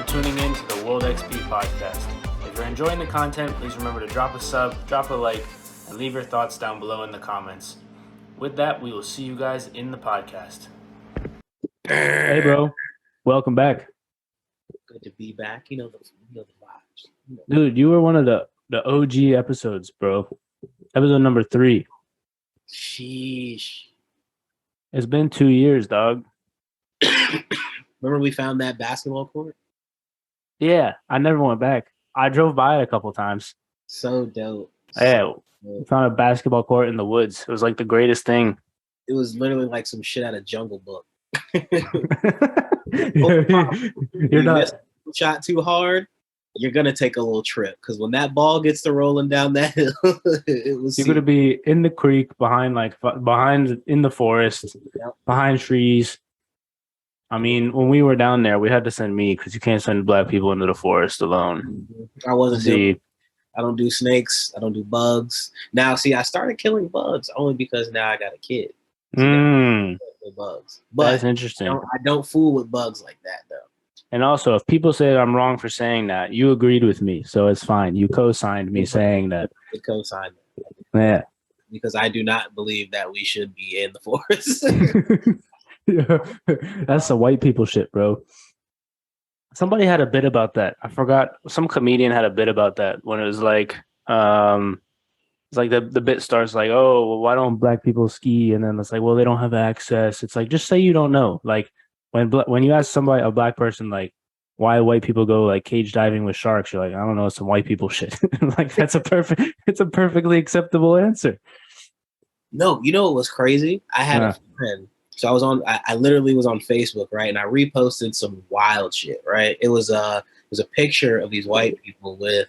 tuning in to the World XP podcast. If you're enjoying the content, please remember to drop a sub, drop a like, and leave your thoughts down below in the comments. With that, we will see you guys in the podcast. Hey, bro. Welcome back. Good to be back. You know the vibes. Dude, you were one of the OG episodes, bro. Episode number 3. Sheesh. It's been 2 years, dog. Remember we found that basketball court? Yeah, I never went back. I drove by it a couple times. So dope. Yeah, we found a basketball court in the woods. It was like the greatest thing. It was literally like some shit out of Jungle Book. You're not shot too hard. You're gonna take a little trip because when that ball gets to rolling down that hill, it was. You're gonna be in the creek behind in the forest, behind trees. I mean, when we were down there, we had to send me because you can't send black people into the forest alone. I wasn't. I don't do snakes. I don't do bugs. Now, see, I started killing bugs only because now I got a kid. So bugs, but that's interesting. I don't fool with bugs like that, though. And also, if people say I'm wrong for saying that, you agreed with me, so it's fine. You co-signed me saying that. You co-signed it. Yeah. Because I do not believe that we should be in the forest. Yeah. That's the white people shit, bro. Somebody had a bit about that. I forgot. Some comedian had a bit about that when it was like, it's like the bit starts like, oh, well, why don't black people ski? And then it's like, well, they don't have access. It's like, just say you don't know. Like when you ask somebody, a black person, like why white people go like cage diving with sharks, you're like, I don't know, it's some white people shit. Like it's a perfectly acceptable answer. No, you know what was crazy? I had a friend. So I literally was on Facebook, right? And I reposted some wild shit, right? It was a picture of these white people with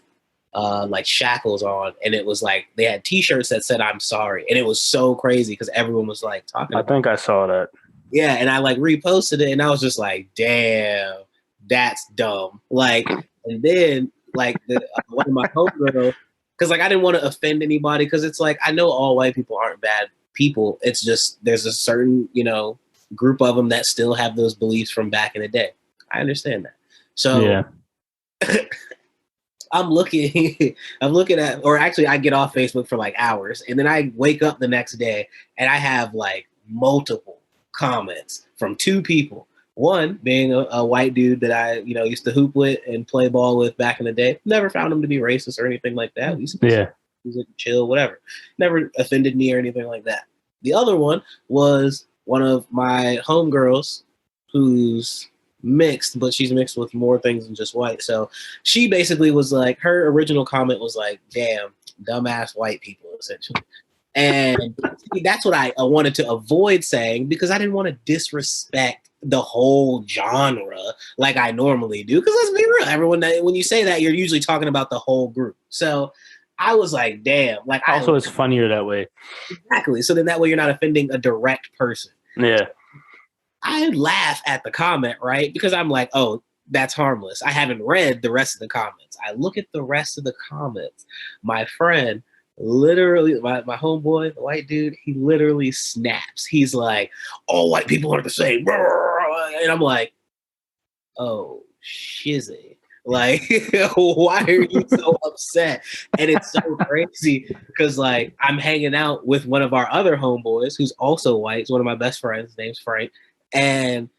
like shackles on, and it was like they had t-shirts that said I'm sorry, and it was so crazy because everyone was like talking about I saw that. Yeah, and I like reposted it, and I was just like, damn, that's dumb. Like, and then like one of my homegirls, because like I didn't want to offend anybody, because it's like I know all white people aren't bad people. It's just there's a certain group of them that still have those beliefs from back in the day. I understand that. So yeah. I'm looking at, or actually I get off Facebook for like hours, and then I wake up the next day and I have like multiple comments from 2 people. One being a white dude that I used to hoop with and play ball with back in the day. Never found him to be racist or anything like that. He was like chill, whatever. Never offended me or anything like that. The other one was one of my homegirls who's mixed, but she's mixed with more things than just white. So she basically was like, her original comment was like, damn, dumbass white people, essentially. And that's what I wanted to avoid saying, because I didn't want to disrespect the whole genre like I normally do. Because let's be real, everyone, when you say that, you're usually talking about the whole group. So I was like, damn. Like, also, it's funnier that way. Exactly. So then that way you're not offending a direct person. Yeah. I laugh at the comment, right? Because I'm like, oh, that's harmless. I haven't read the rest of the comments. I look at the rest of the comments. My friend, literally, my homeboy, the white dude, he literally snaps. He's like, all white people aren't the same. And I'm like, oh, shizzy. Like, why are you so upset? And it's so crazy because, like, I'm hanging out with one of our other homeboys who's also white. He's one of my best friends. His name's Frank. And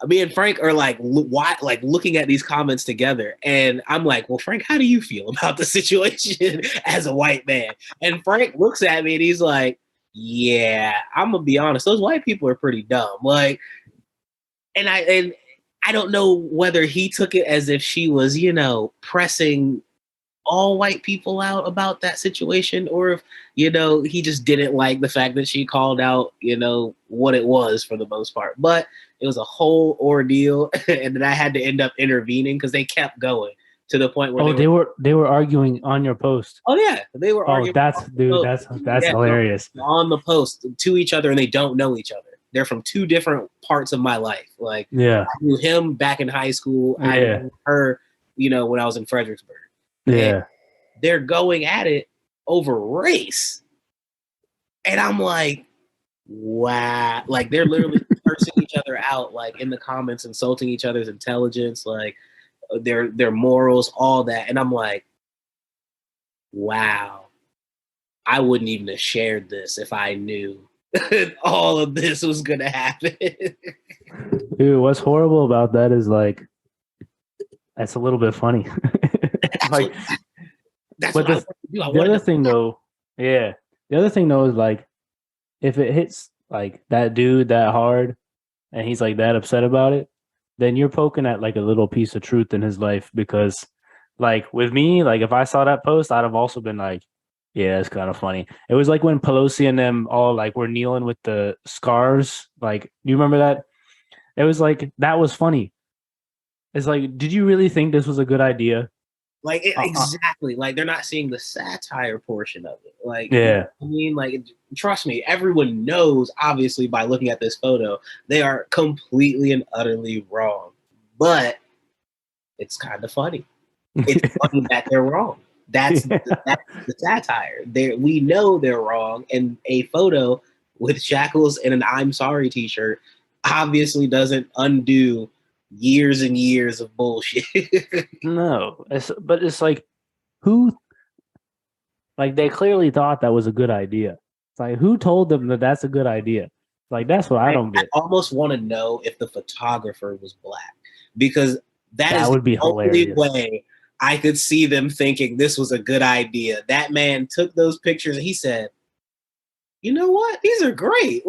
me and Frank are like looking at these comments together. And I'm like, well, Frank, how do you feel about the situation as a white man? And Frank looks at me and he's like, yeah, I'm going to be honest. Those white people are pretty dumb. Like, and I don't know whether he took it as if she was, pressing all white people out about that situation, or if, he just didn't like the fact that she called out, what it was for the most part. But it was a whole ordeal, and then I had to end up intervening because they kept going to the point where they were arguing on your post. Oh yeah, they were arguing. That's hilarious. On the post to each other, and they don't know each other. They're from 2 different parts of my life. Like, I knew him back in high school. I knew her, when I was in Fredericksburg. Yeah. And they're going at it over race. And I'm like, wow. Like, they're literally cursing each other out, like, in the comments, insulting each other's intelligence. Like, their morals, all that. And I'm like, wow, I wouldn't even have shared this if I knew all of this was gonna happen. Dude, what's horrible about that is like, that's a little bit funny. Like, That's but what I wanted to do. I the wanted other to thing though, yeah, the other thing though is like, if it hits like that dude that hard, and he's like that upset about it, then you're poking at like a little piece of truth in his life. Because like with me, like if I saw that post, I'd have also been like, yeah, it's kind of funny. It was like when Pelosi and them all like were kneeling with the scarves. Like, do you remember that? It was like, that was funny. It's like, did you really think this was a good idea? like exactly. Like they're not seeing the satire portion of it. Like, Yeah. I mean, like trust me, everyone knows obviously by looking at this photo, they are completely and utterly wrong. But it's kind of funny. It's funny that they're wrong. That's the satire. We know they're wrong, and a photo with shackles and an "I'm sorry" T-shirt obviously doesn't undo years and years of bullshit. No, but it's like, who, like they clearly thought that was a good idea. It's like, who told them that that's a good idea? Like, that's what I don't get. I almost want to know if the photographer was black, because that is would be the only hilarious. way I could see them thinking this was a good idea. That man took those pictures and he said, "You know what? These are great.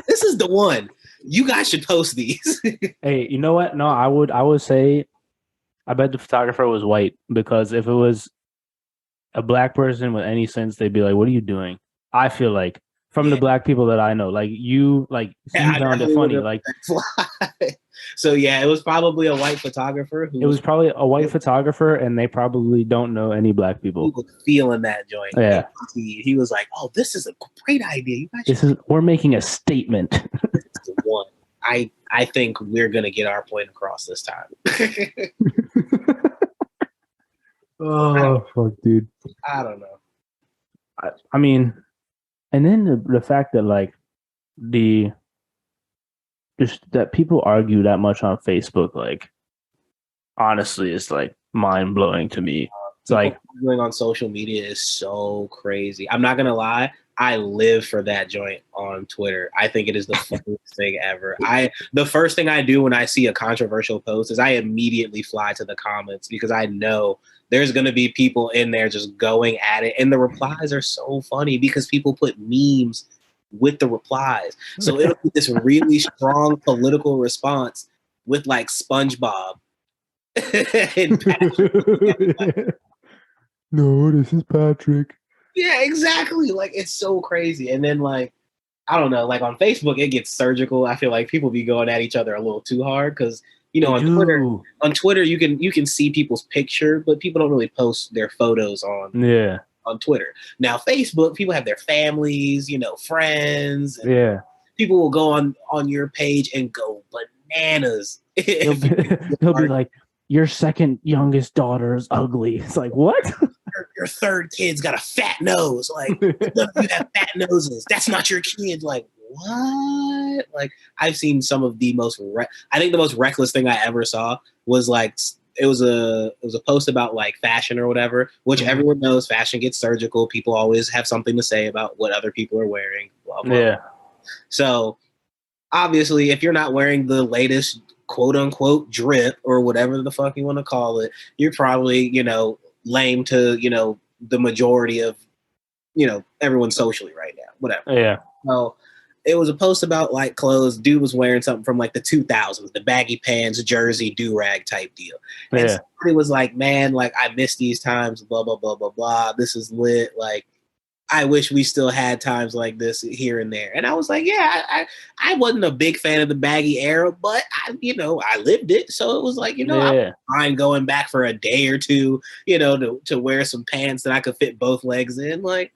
This is the one. You guys should post these." Hey, you know what? No, I would say, I bet the photographer was white, because if it was a black person with any sense, they'd be like, "What are you doing?" I feel like from the black people that I know, like you found it funny. Like, so yeah, it was probably a white photographer. It was probably a white photographer, and they probably don't know any black people. He was feeling that joint. Yeah, he was like, "Oh, this is a great idea. You guys we're making a statement." This is the one. I think we're gonna get our point across this time. Oh fuck, dude. I don't know. I mean, and then the fact that like just that people argue that much on Facebook, like honestly, it's like mind blowing to me. It's like arguing on social media is so crazy. I'm not gonna lie. I live for that joint on Twitter. I think it is the funniest thing ever. The first thing I do when I see a controversial post is I immediately fly to the comments, because I know there's going to be people in there just going at it. And the replies are so funny because people put memes with the replies. So it'll be this really strong political response with like SpongeBob. And Patrick. No, this is Patrick. Yeah, exactly. Like, it's so crazy. And then like, I don't know, like on Facebook, it gets surgical. I feel like people be going at each other a little too hard, because you know, on Twitter, you can see people's picture, but people don't really post their photos on Twitter. Now, Facebook, people have their families, you know, friends. And people will go on your page and go bananas. They'll be like, "Your second youngest daughter is ugly." It's like, what? Your third kid's got a fat nose. Like, you have fat noses. That's not your kid. Like, what? Like, I've seen some of the most. I think the most reckless thing I ever saw was like, it was a post about like fashion or whatever, which everyone knows fashion gets surgical. People always have something to say about what other people are wearing. Blah, blah. Yeah. So obviously, if you're not wearing the latest quote unquote drip or whatever the fuck you want to call it, you're probably, you know, lame to, you know, the majority of, you know, everyone socially right now, whatever. Yeah. So it was a post about like clothes. Dude was wearing something from like the 2000s, the baggy pants, jersey, do-rag type deal. And somebody was like, "Man, like I miss these times, blah, blah, blah, blah, blah. This is lit. Like, I wish we still had times like this here and there." And I was like, yeah, I wasn't a big fan of the baggy era, but I lived it. So it was like, I don't mind going back for a day or two, to wear some pants that I could fit both legs in. Like,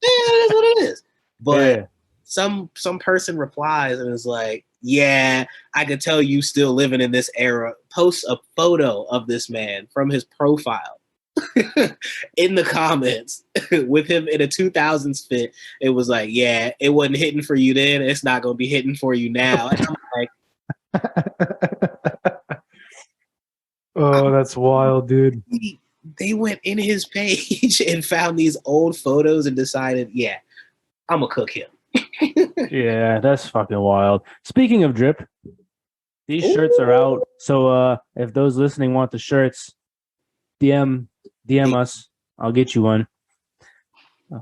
it is what it is. But some person replies and is like, "Yeah, I could tell you still living in this era." Posts a photo of this man from his profile in the comments with him in a 2000s fit. It was like, "Yeah, it wasn't hitting for you then. It's not going to be hitting for you now." And I'm like, Oh, that's wild, dude. They went in his page and found these old photos and decided, yeah, I'm gonna cook him. Yeah, that's fucking wild. Speaking of drip, these shirts are out. So if those listening want the shirts, DM us. I'll get you one.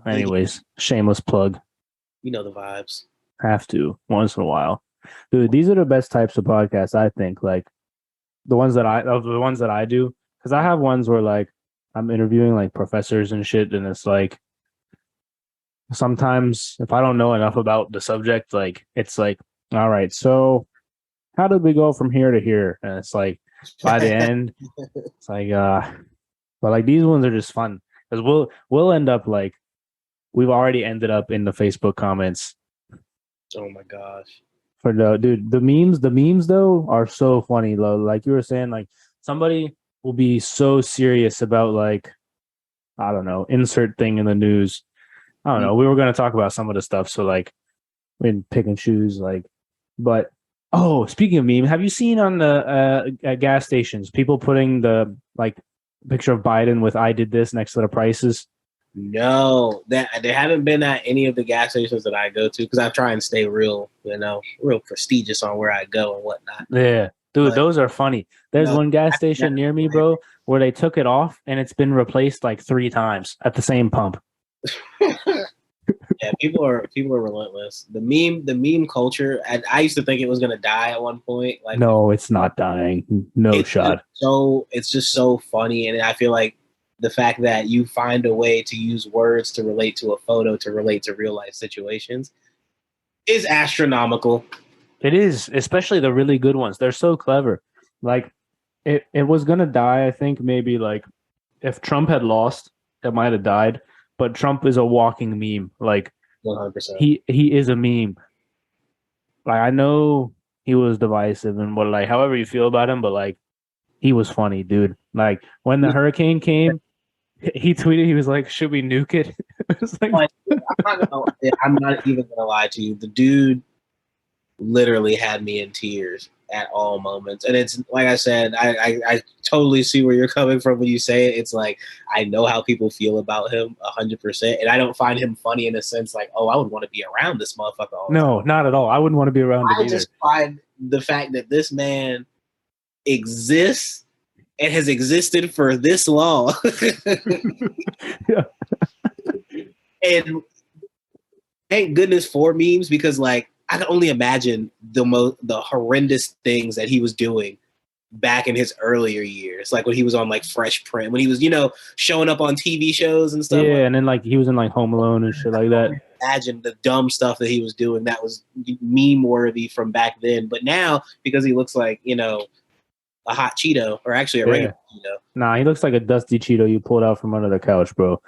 Anyways, shameless plug. You know the vibes. Have to once in a while. Dude, these are the best types of podcasts, I think. Like the ones that I do. Because I have ones where like I'm interviewing like professors and shit, and it's like sometimes if I don't know enough about the subject, like it's like, all right, so how did we go from here to here? And it's like by the end, it's like but like these ones are just fun because we'll end up like we've already ended up in the Facebook comments. Oh my gosh. For the memes though are so funny though. Like you were saying, like somebody will be so serious about like I don't know, insert thing in the news. I don't know. We were gonna talk about some of the stuff, so like we didn't pick and choose, like but oh, speaking of meme, have you seen on the at gas stations people putting the like picture of Biden with "I did this" next to the prices? No, that they haven't been at any of the gas stations that I go to because I try and stay real, real prestigious on where I go and whatnot. Yeah, dude, But, those are funny. There's one gas station near me, bro, where they took it off and it's been replaced like 3 times at the same pump. Yeah, people are relentless. The meme culture. I used to think it was gonna die at one point. Like, no, it's not dying. No shot. So it's just so funny, and I feel like the fact that you find a way to use words to relate to a photo to relate to real life situations is astronomical. It is, especially the really good ones. They're so clever. Like it was gonna die, I think maybe like if Trump had lost, it might have died. But Trump is a walking meme. Like 100%. He is a meme. Like I know he was divisive and what like however you feel about him, but like he was funny, dude. Like when the hurricane came, he tweeted, he was like, "Should we nuke it?" It was like, I'm not even gonna lie to you. The dude literally had me in tears at all moments, and it's like I said, I totally see where you're coming from when you say it. It's like I know how people feel about him 100%, and I don't find him funny in a sense like, oh, I would want to be around this motherfucker all the no, time. not at all. I wouldn't want to be around him I either. just find the fact that this man exists and has existed for this long. Yeah. And thank goodness for memes because like I can only imagine the horrendous things that he was doing back in his earlier years, like when he was on like Fresh Prince, when he was showing up on TV shows and stuff. Yeah, and then like he was in like Home Alone and shit like that. Imagine the dumb stuff that he was doing that was meme worthy from back then. But now, because he looks like a hot Cheeto, or actually a regular Cheeto. Nah, he looks like a dusty Cheeto you pulled out from under the couch, bro.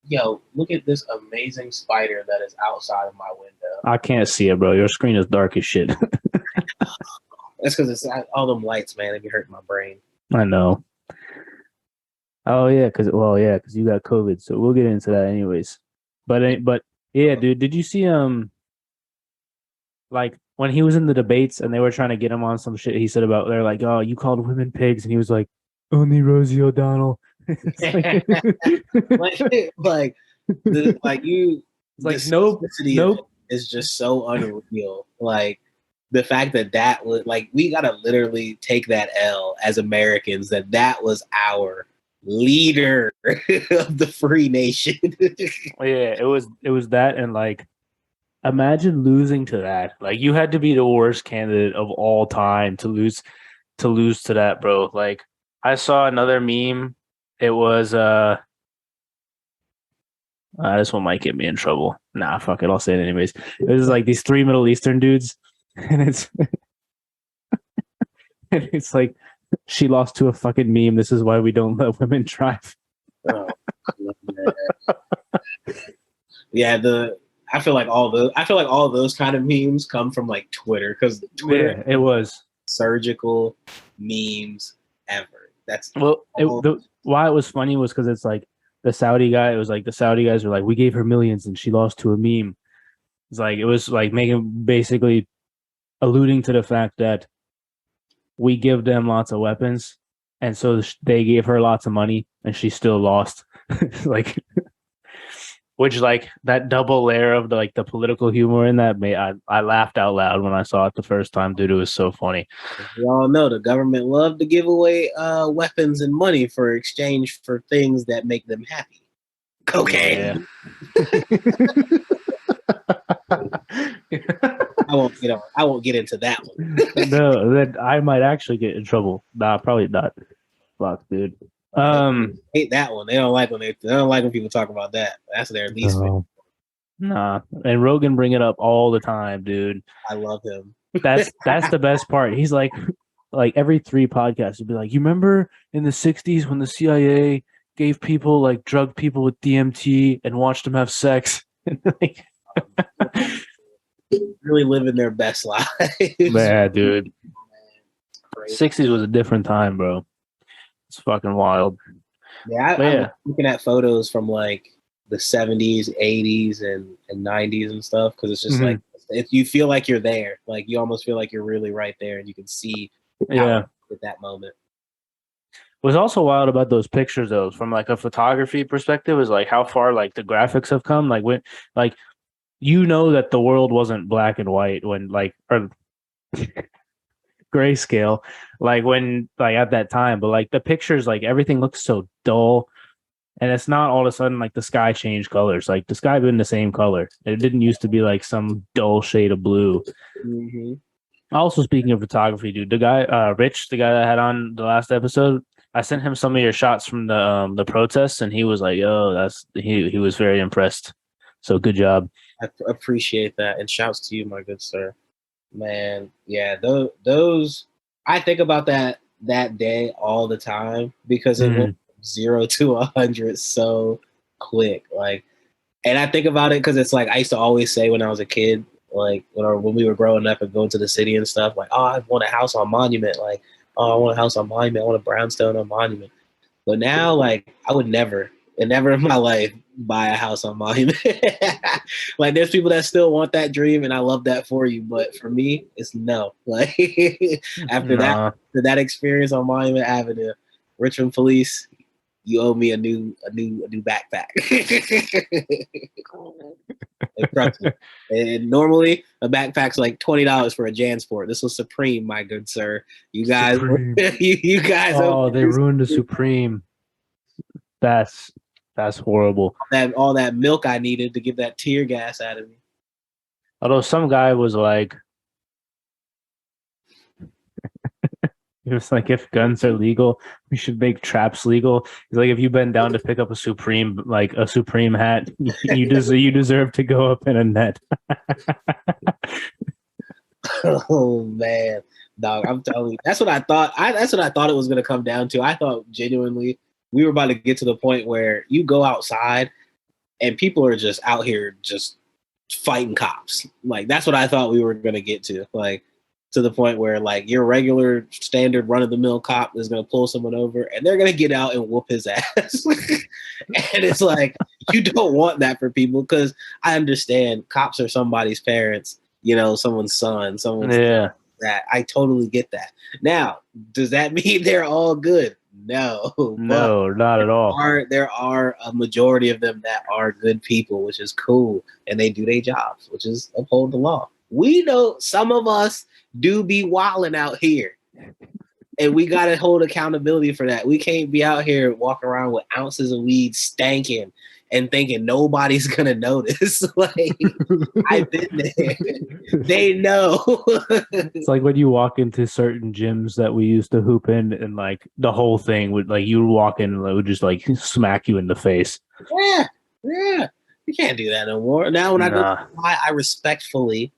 Yo, look at this amazing spider that is outside of my window. I can't see it, bro. Your screen is dark as shit. That's because it's all them lights, man. They be hurting my brain. I know. Oh yeah, because you got COVID, so we'll get into that anyways. But yeah, dude, did you see like when he was in the debates and they were trying to get him on some shit he said about they're like, oh, you called women pigs, and he was like, only Rosie O'Donnell. like nope. is just so unreal. Like the fact that was like we gotta literally take that L as Americans that was our leader of the free nation. Yeah, it was that, and like imagine losing to that. Like you had to be the worst candidate of all time to lose to that, bro. Like I saw another meme. It was this one might get me in trouble. Nah, fuck it, I'll say it anyways. It was like these 3 Middle Eastern dudes, and it's like she lost to a fucking meme. This is why we don't let women drive. Oh, yeah, I feel like all those kind of memes come from like Twitter because Twitter it was surgical memes ever. That's why it was funny was because it's like the Saudi guy. It was like the Saudi guys were like, we gave her millions and she lost to a meme. It's like it was like basically alluding to the fact that we give them lots of weapons and so they gave her lots of money, and she still lost. Like, which like that double layer of the political humor in that made I laughed out loud when I saw it the first time, dude. It was so funny. We all know the government loved to give away weapons and money for exchange for things that make them happy. Cocaine. I won't get into that one. No, then I might actually get in trouble. Nah, probably not. Fuck, dude. Hate that one. They don't like when people talk about that. That's their least favorite. Nah, and Rogan bring it up all the time, dude. I love him. That's the best part. He's like every 3 podcasts, he'd be like, "You remember in the '60s when the CIA gave people like drug people with DMT and watched them have sex?" Like, really living their best lives. Yeah, dude. 60s was a different time, bro. It's fucking wild. Yeah, I'm looking at photos from like the 70s, 80s, and 90s and stuff because it's just like you feel like you're there. Like you almost feel like you're really right there, and you can see at that moment. What's also wild about those pictures, though, from like a photography perspective, is like how far like the graphics have come. Like when, like, you know that the world wasn't black and white when like or grayscale, like when like at that time, but like the pictures, like everything looks so dull, and it's not all of a sudden like the sky changed colors. Like the sky been the same color. It didn't used to be like some dull shade of blue. Mm-hmm. Also, speaking of photography, dude, the guy Rich, the guy that I had on the last episode, I sent him some of your shots from the protests, and he was like, "Yo, he was very impressed." So good job. I appreciate that, and shouts to you, my good sir. Man, yeah, those I think about that day all the time because it went 0 to 100 so quick. Like, and I think about it because it's like I used to always say when I was a kid, like when we were growing up and going to the city and stuff, like, oh, I want a house on Monument, like, oh, I want a house on Monument, I want a brownstone on Monument. But now, like, I would never in my life buy a house on Monument. Like, there's people that still want that dream, and I love that for you. But for me, it's no. Like, after that experience on Monument Avenue, Richmond Police, you owe me a new backpack. And normally a backpack's like $20 for a JanSport. This was Supreme, my good sir. You guys, you guys. Oh, they ruined the Supreme. That's horrible. All that milk I needed to get that tear gas out of me. Although some guy was like, it was like, if guns are legal, we should make traps legal. He's like, if you bend down to pick up a Supreme hat, you deserve to go up in a net. Oh man, dog! I'm telling you, that's what I thought. That's what I thought it was gonna come down to. I thought genuinely we were about to get to the point where you go outside and people are just out here just fighting cops. Like, that's what I thought we were gonna get to. Like, to the point where like your regular standard run-of-the-mill cop is going to pull someone over and they're going to get out and whoop his ass. And it's like, you don't want that for people, because I understand cops are somebody's parents, you know, someone's son, that. I totally get that. Now, does that mean they're all good? No, not at all. There are a majority of them that are good people, which is cool. And they do their jobs, which is uphold the law. We know some of us do be wilding out here, and we got to hold accountability for that. We can't be out here walking around with ounces of weed stanking and thinking nobody's gonna notice. Like, I've been there. They know. It's like when you walk into certain gyms that we used to hoop in, and like the whole thing would, like, you would walk in and it would just like smack you in the face. Yeah. You can't do that no more. Now when I go high, I respectfully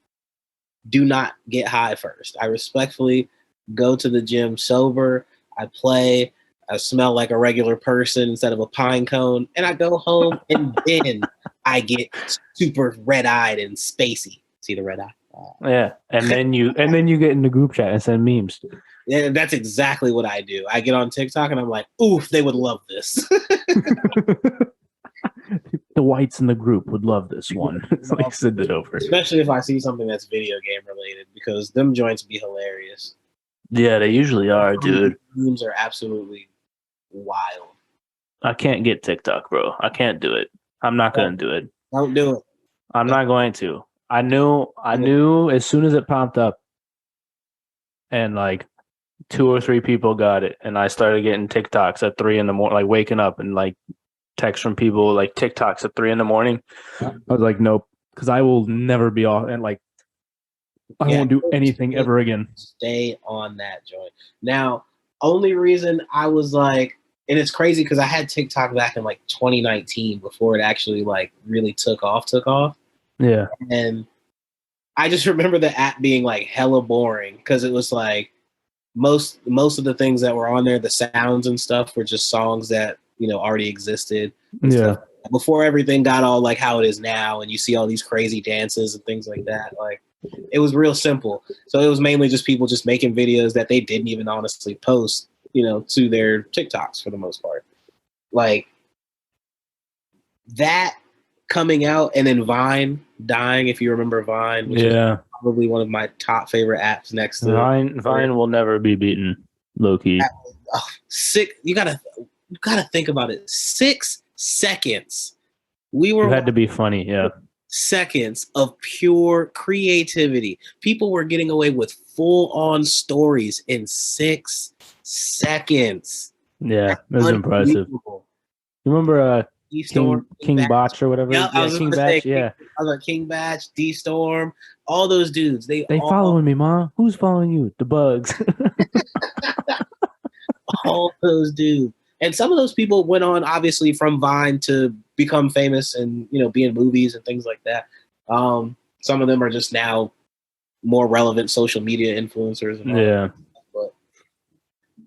do not get high first. I respectfully go to the gym sober. I play. I smell like a regular person instead of a pine cone. And I go home, and then I get super red-eyed and spacey. See the red eye? Yeah. And then you get in the group chat and send memes. Yeah, that's exactly what I do. I get on TikTok and I'm like, oof, they would love this. The whites in the group would love this one. It's like, send it over. Especially if I see something that's video game related, because them joints be hilarious. Yeah, they usually are, dude. Memes are absolutely wild. I can't get TikTok, bro. I can't do it. I'm not gonna do it. Don't do it. I'm not going to. I knew as soon as it popped up and like two or three people got it and I started getting TikToks at 3 in the morning, like waking up and like texts from people like TikToks at 3 in the morning. I was like, nope, because I will never be off and like I won't do anything ever again. Stay on that joint. Now, only reason I was like, and it's crazy because I had TikTok back in like 2019 before it actually like really took off. Yeah. And I just remember the app being like hella boring because it was like most of the things that were on there, the sounds and stuff were just songs that, you know, already existed. Yeah. Before everything got all like how it is now and you see all these crazy dances and things like that. Like it was real simple. So it was mainly just people just making videos that they didn't even honestly post, you know, to their TikToks for the most part. Like that coming out and then Vine dying, if you remember Vine, which is probably one of my top favorite apps next to Vine will never be beaten, low key. You gotta think about it. 6 seconds. You had to be funny, yeah. Seconds of pure creativity. People were getting away with full-on stories in 6 seconds. Yeah, it was impressive. You remember King Botch or whatever? Yeah, King Bach. Yeah, I was like King Bach, D Storm, all those dudes. They all following me, Mom. Who's following you? The bugs. All those dudes. And some of those people went on, obviously, from Vine to become famous and, you know, be in movies and things like that. Some of them are just now more relevant social media influencers. And all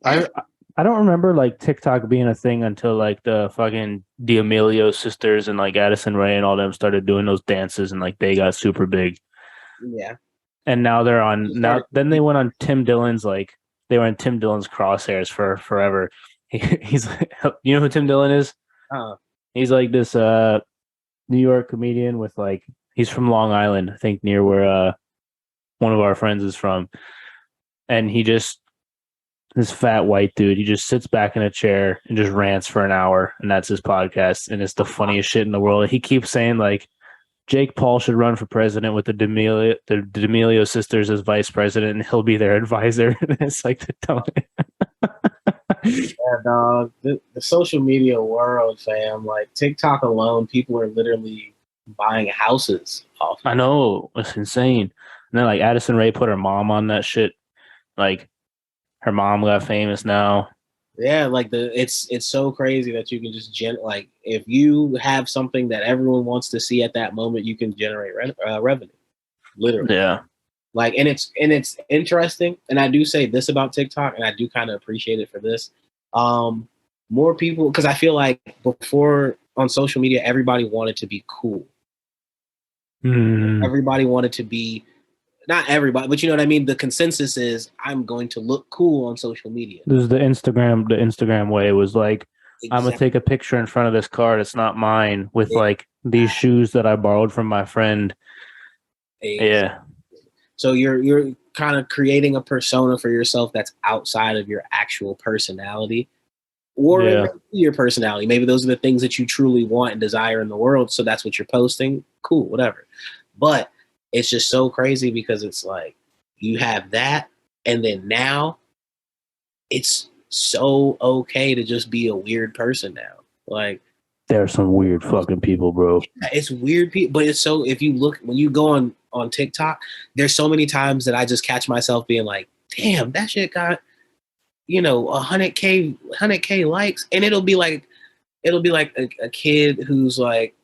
but I don't remember like TikTok being a thing until like the fucking D'Amelio sisters and like Addison Rae and all them started doing those dances and like they got super big. Yeah. And now they're on then they went on Tim Dillon's they were in Tim Dillon's crosshairs for forever. He's you know who Tim Dillon is? He's like this New York comedian with like he's from Long Island, I think near where one of our friends is from. And this fat white dude, he just sits back in a chair and just rants for an hour, and that's his podcast, and it's the funniest shit in the world. He keeps saying like Jake Paul should run for president with the D'Amelio sisters as vice president, and he'll be their advisor. And it's like yeah, dog. The social media world, fam. Like TikTok alone, people are literally buying houses off. I know, it's insane. And then like Addison Rae put her mom on that shit. Like her mom got famous now. Yeah, like it's so crazy that you can just like if you have something that everyone wants to see at that moment, you can generate revenue, literally. Yeah. Like and it's interesting, and I do say this about TikTok, and I do kind of appreciate it for this. More people, because I feel like before on social media, everybody wanted to be cool. Everybody wanted to be. Not everybody, but you know what I mean? The consensus is I'm going to look cool on social media. This is the Instagram way. It was like, exactly. I'm going to take a picture in front of this car that's not mine with like these shoes that I borrowed from my friend. Exactly. Yeah. So you're kind of creating a persona for yourself that's outside of your actual personality or your personality. Maybe those are the things that you truly want and desire in the world. So that's what you're posting. Cool, whatever. But it's just so crazy because it's like you have that, and then now it's so okay to just be a weird person now. Like there are some weird fucking people, bro. It's weird people, but it's so if you look when you go on TikTok, there's so many times that I just catch myself being like, damn, that shit got 100K likes, and it'll be like a kid who's like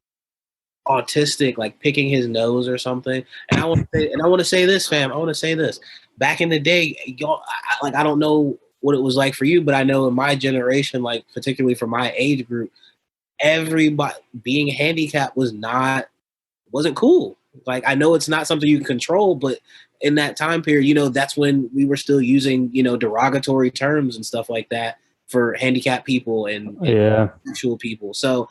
autistic, like picking his nose or something. And I want to say this, fam. I want to say this. Back in the day, y'all, I don't know what it was like for you, but I know in my generation, like particularly for my age group, everybody being handicapped wasn't cool. Like I know it's not something you can control, but in that time period, that's when we were still using, derogatory terms and stuff like that for handicapped people and actual people. So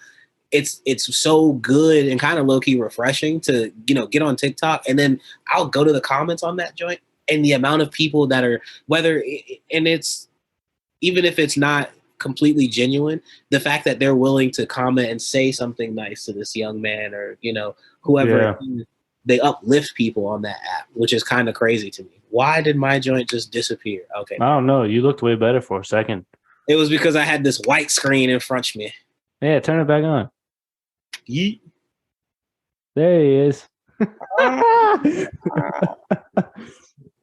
it's so good and kind of low-key refreshing to, get on TikTok, and then I'll go to the comments on that joint and the amount of people that are and it's even if it's not completely genuine, the fact that they're willing to comment and say something nice to this young man or whoever, they uplift people on that app, which is kind of crazy to me. Why did my joint just disappear? Okay, I don't know. You looked way better for a second. it was because I had this white screen in front of me. Yeah, turn it back on. Yeet. There he is.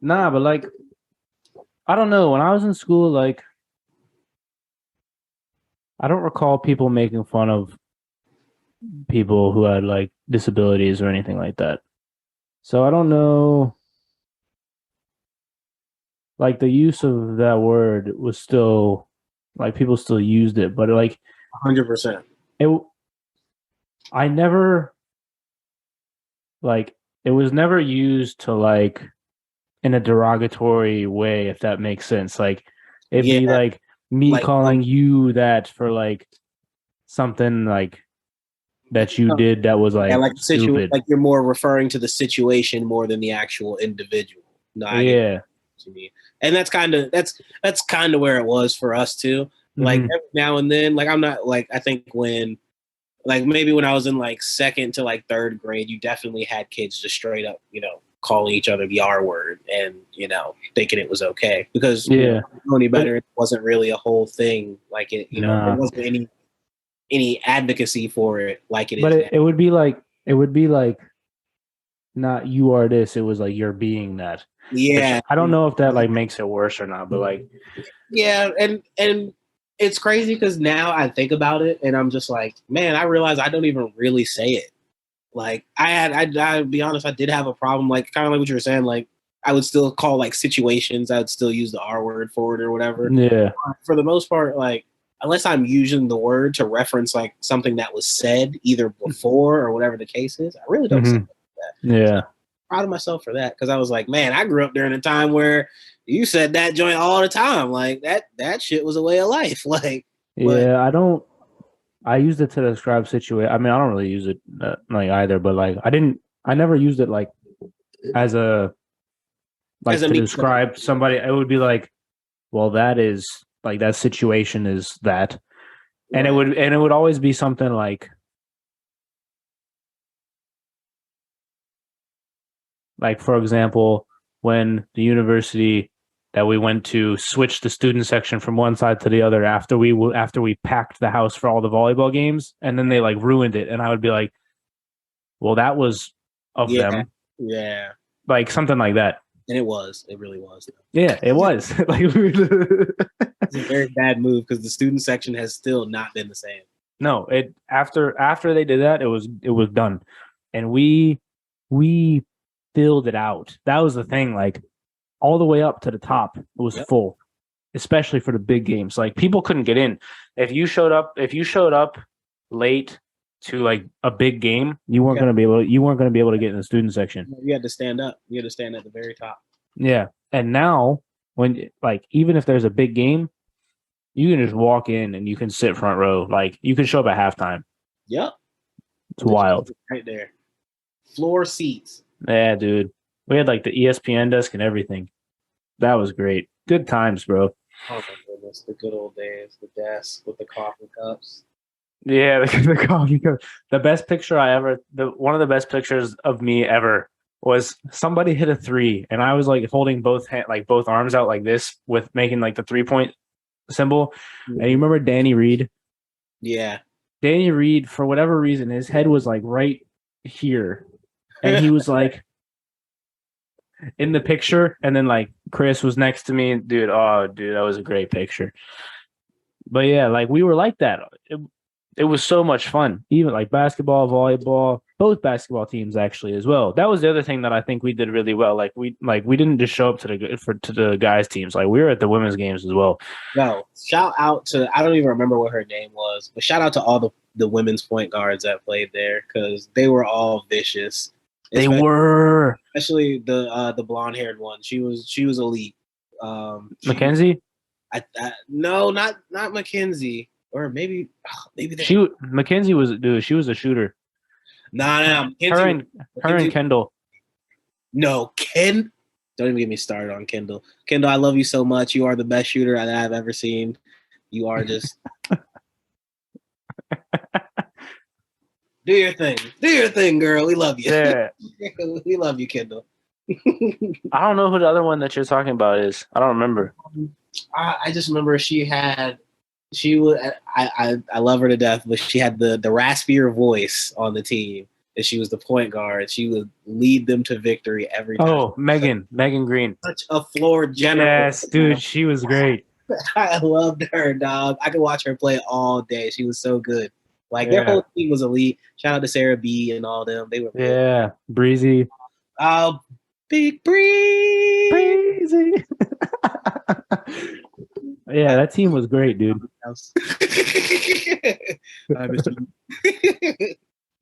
Nah, but like, I don't know. When I was in school, like, I don't recall people making fun of people who had like disabilities or anything like that. So I don't know. Like the use of that word was still like people still used it, but like 100%. I never like it was never used to like in a derogatory way, if that makes sense. Like it'd be like me calling you that for like something like that you did that was like stupid. Like you're more referring to the situation more than the actual individual. No, I get what you mean. And that's kind of where it was for us too. Like every now and then, like I'm not like I think when like maybe when I was in like second to like third grade, you definitely had kids just straight up, calling each other the R word and, thinking it was okay because any better, it wasn't really a whole thing. Like it, there wasn't any advocacy for it like it is. But it would be like not you are this, it was like you're being that. Yeah. Which I don't know if that like makes it worse or not, but like and it's crazy because now I think about it and I'm just like, man, I realize I don't even really say it. Like I'll be honest, I did have a problem, like kind of like what you were saying, like I would still call like situations, I would still use the R word for it or whatever. Yeah. For the most part, like unless I'm using the word to reference like something that was said either before or whatever the case is, I really don't say that. Yeah. So, proud of myself for that because I was like, man, I grew up during a time where you said that joint all the time. Like that shit was a way of life. Like, I used it to describe situation. I mean, I don't really use it like either, but like I never used it like as a to describe somebody. It would be like, well, that is like that situation is that, and it would always be something like for example, when the university that we went to switched the student section from one side to the other after we packed the house for all the volleyball games, and then they like ruined it, and I would be like, well, that was of them. Yeah. Like something like that. And it really was. Yeah, it was. Like it's a very bad move because the student section has still not been the same. No, after they did that, it was done. And we filled it out. That was the thing, like all the way up to the top, it was full, especially for the big games. Like people couldn't get in. If you showed up late to like a big game, you weren't going to be able to get in the student section. You had to stand up. You had to stand at the very top. Yeah. And now when like even if there's a big game, you can just walk in and you can sit front row. Like you can show up at halftime. Yep. It's wild. Right there. Floor seats. Yeah, dude. We had like the ESPN desk and everything. That was great. Good times, bro. Oh my goodness. The good old days. The desk with the coffee cups. Yeah, the coffee cup. The best picture one of the best pictures of me ever was somebody hit a 3 and I was like holding both arms out like this with making like the 3-point symbol. Mm-hmm. And you remember Danny Reed? Yeah. Danny Reed, for whatever reason, his head was like right here. And he was like in the picture, and then like Chris was next to me. Dude, that was a great picture. But yeah, like we were like that. It was so much fun. Even like basketball, volleyball, both basketball teams actually as well. That was the other thing that I think we did really well. Like we didn't just show up to the guys teams. Like we were at the women's games as well. No, shout out to, I don't even remember what her name was, but shout out to all the women's point guards that played there because they were all vicious. They were, especially the blonde haired one. She was elite. Mackenzie? No, not Mackenzie. Or maybe Mackenzie was, dude. She was a shooter. Nah. Her and Kendall. No, Ken. Don't even get me started on Kendall. Kendall, I love you so much. You are the best shooter that I've ever seen. You are just do your thing. Do your thing, girl. We love you. Yeah. We love you, Kendall. I don't know who the other one that you're talking about is. I don't remember. I just remember I love her to death, but she had the raspier voice on the team, and she was the point guard. She would lead them to victory every time. Oh, Megan Green. Such a floor general. Yes, dude, she was great. I loved her, dog. I could watch her play all day. She was so good. Like their whole team was elite. Shout out to Sarah B and all them. They were good. Yeah, Breezy. Oh, Big Breezy. Yeah, that team was great, dude.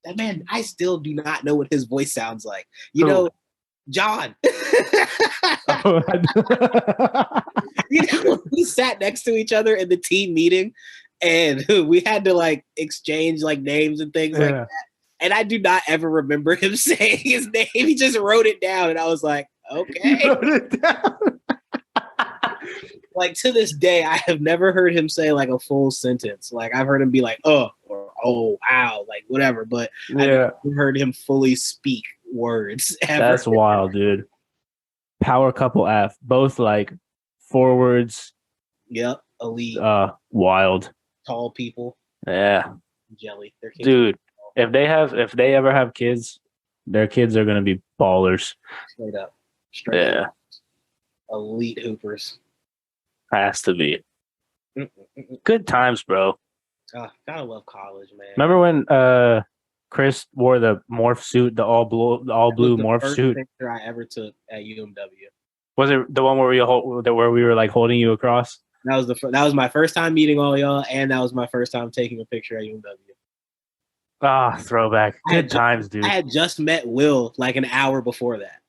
That man, I still do not know what his voice sounds like. You know, John. You know, we sat next to each other in the team meeting, and we had to like exchange like names and things like that. And I do not ever remember him saying his name. He just wrote it down, and I was like, okay. He wrote it down. Like to this day, I have never heard him say like a full sentence. Like I've heard him be like, "Oh," or "Oh, wow," like whatever. But I've never heard him fully speak words. Ever. That's wild, dude. Power couple F, both like forwards. Yep, elite. Wild. Tall people. Yeah. Jelly. Dude, if they ever have kids, their kids are gonna be ballers. Straight up. Straight up. Elite hoopers. Has to be. Good times, bro. Gotta love college, man. Remember when Chris wore the morph suit, the all blue morph suit? Picture I ever took at UMW. Was it the one where we were like holding you across? That was my first time meeting all y'all, and that was my first time taking a picture at UMW. Ah, throwback. Good times, dude. I had just met Will like an hour before that.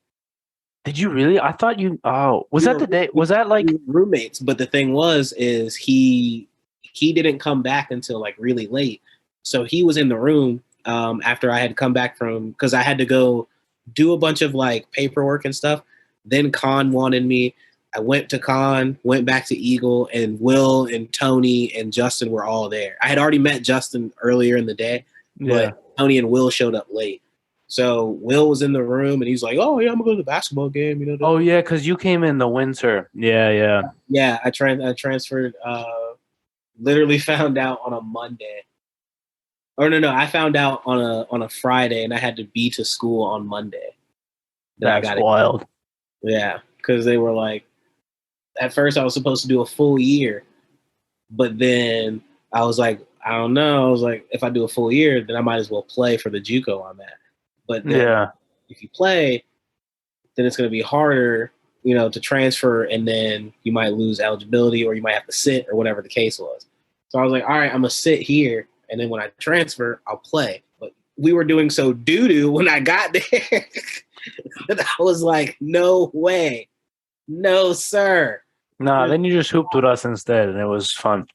Did you really? I thought you. Oh, was that the day? Was that like roommates? But the thing is he didn't come back until like really late. So he was in the room after I had come back because I had to go do a bunch of like paperwork and stuff. Then Con wanted me. I went to Con, went back to Eagle, and Will and Tony and Justin were all there. I had already met Justin earlier in the day, but Tony and Will showed up late. So Will was in the room, and he's like, "Oh yeah, I'm gonna go to the basketball game." You know. Oh yeah, because you came in the winter. Yeah. Yeah, I transferred. Literally found out on a Monday. Or no, I found out on a Friday, and I had to be to school on Monday. That's wild. Yeah, because they were like, at first I was supposed to do a full year, but then I was like, I don't know. I was like, if I do a full year, then I might as well play for the JUCO I'm at. But then if you play, then it's going to be harder, to transfer, and then you might lose eligibility, or you might have to sit, or whatever the case was. So I was like, all right, I'm going to sit here, and then when I transfer, I'll play. But we were doing so doo-doo when I got there that I was like, no way. No, sir. Nah, then you just hooped with us instead, and it was fun.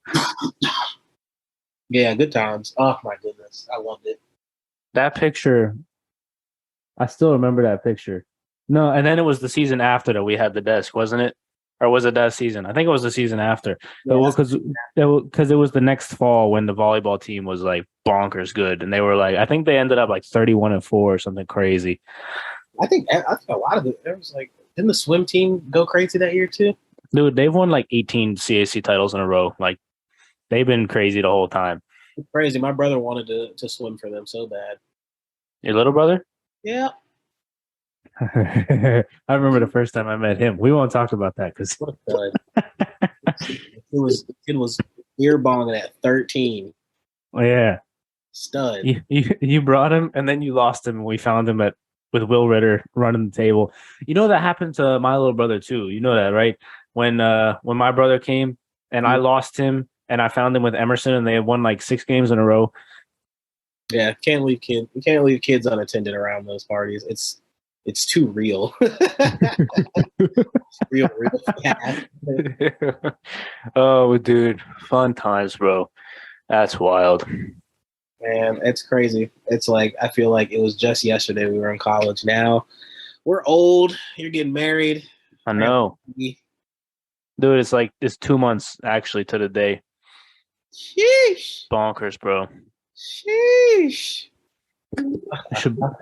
Yeah, good times. Oh, my goodness. I loved it. That picture... I still remember that picture. No, and then it was the season after that we had the desk, wasn't it? Or was it that season? I think it was the season after. Because it was the next fall when the volleyball team was like bonkers good, and they were like, I think they ended up like 31-4 or something crazy. I think a lot of it. There was like, didn't the swim team go crazy that year too? Dude, they've won like 18 CAC titles in a row. Like they've been crazy the whole time. It's crazy. My brother wanted to swim for them so bad. Your little brother? Yeah. I remember the first time I met him. We won't talk about that because it was ear bonging at 13. Oh yeah, stud. You brought him and then you lost him. And we found him with Will Ritter running the table. You know that happened to my little brother too. You know that, right? When my brother came and I lost him and I found him with Emerson and they had won like 6 games in a row. Yeah, can't leave kids unattended around those parties. It's too real. real fast. Oh, dude, fun times, bro. That's wild. Man, it's crazy. It's like I feel like it was just yesterday we were in college. Now we're old. You're getting married. I know. Dude, it's 2 months actually to the day. Sheesh. Bonkers, bro. Sheesh.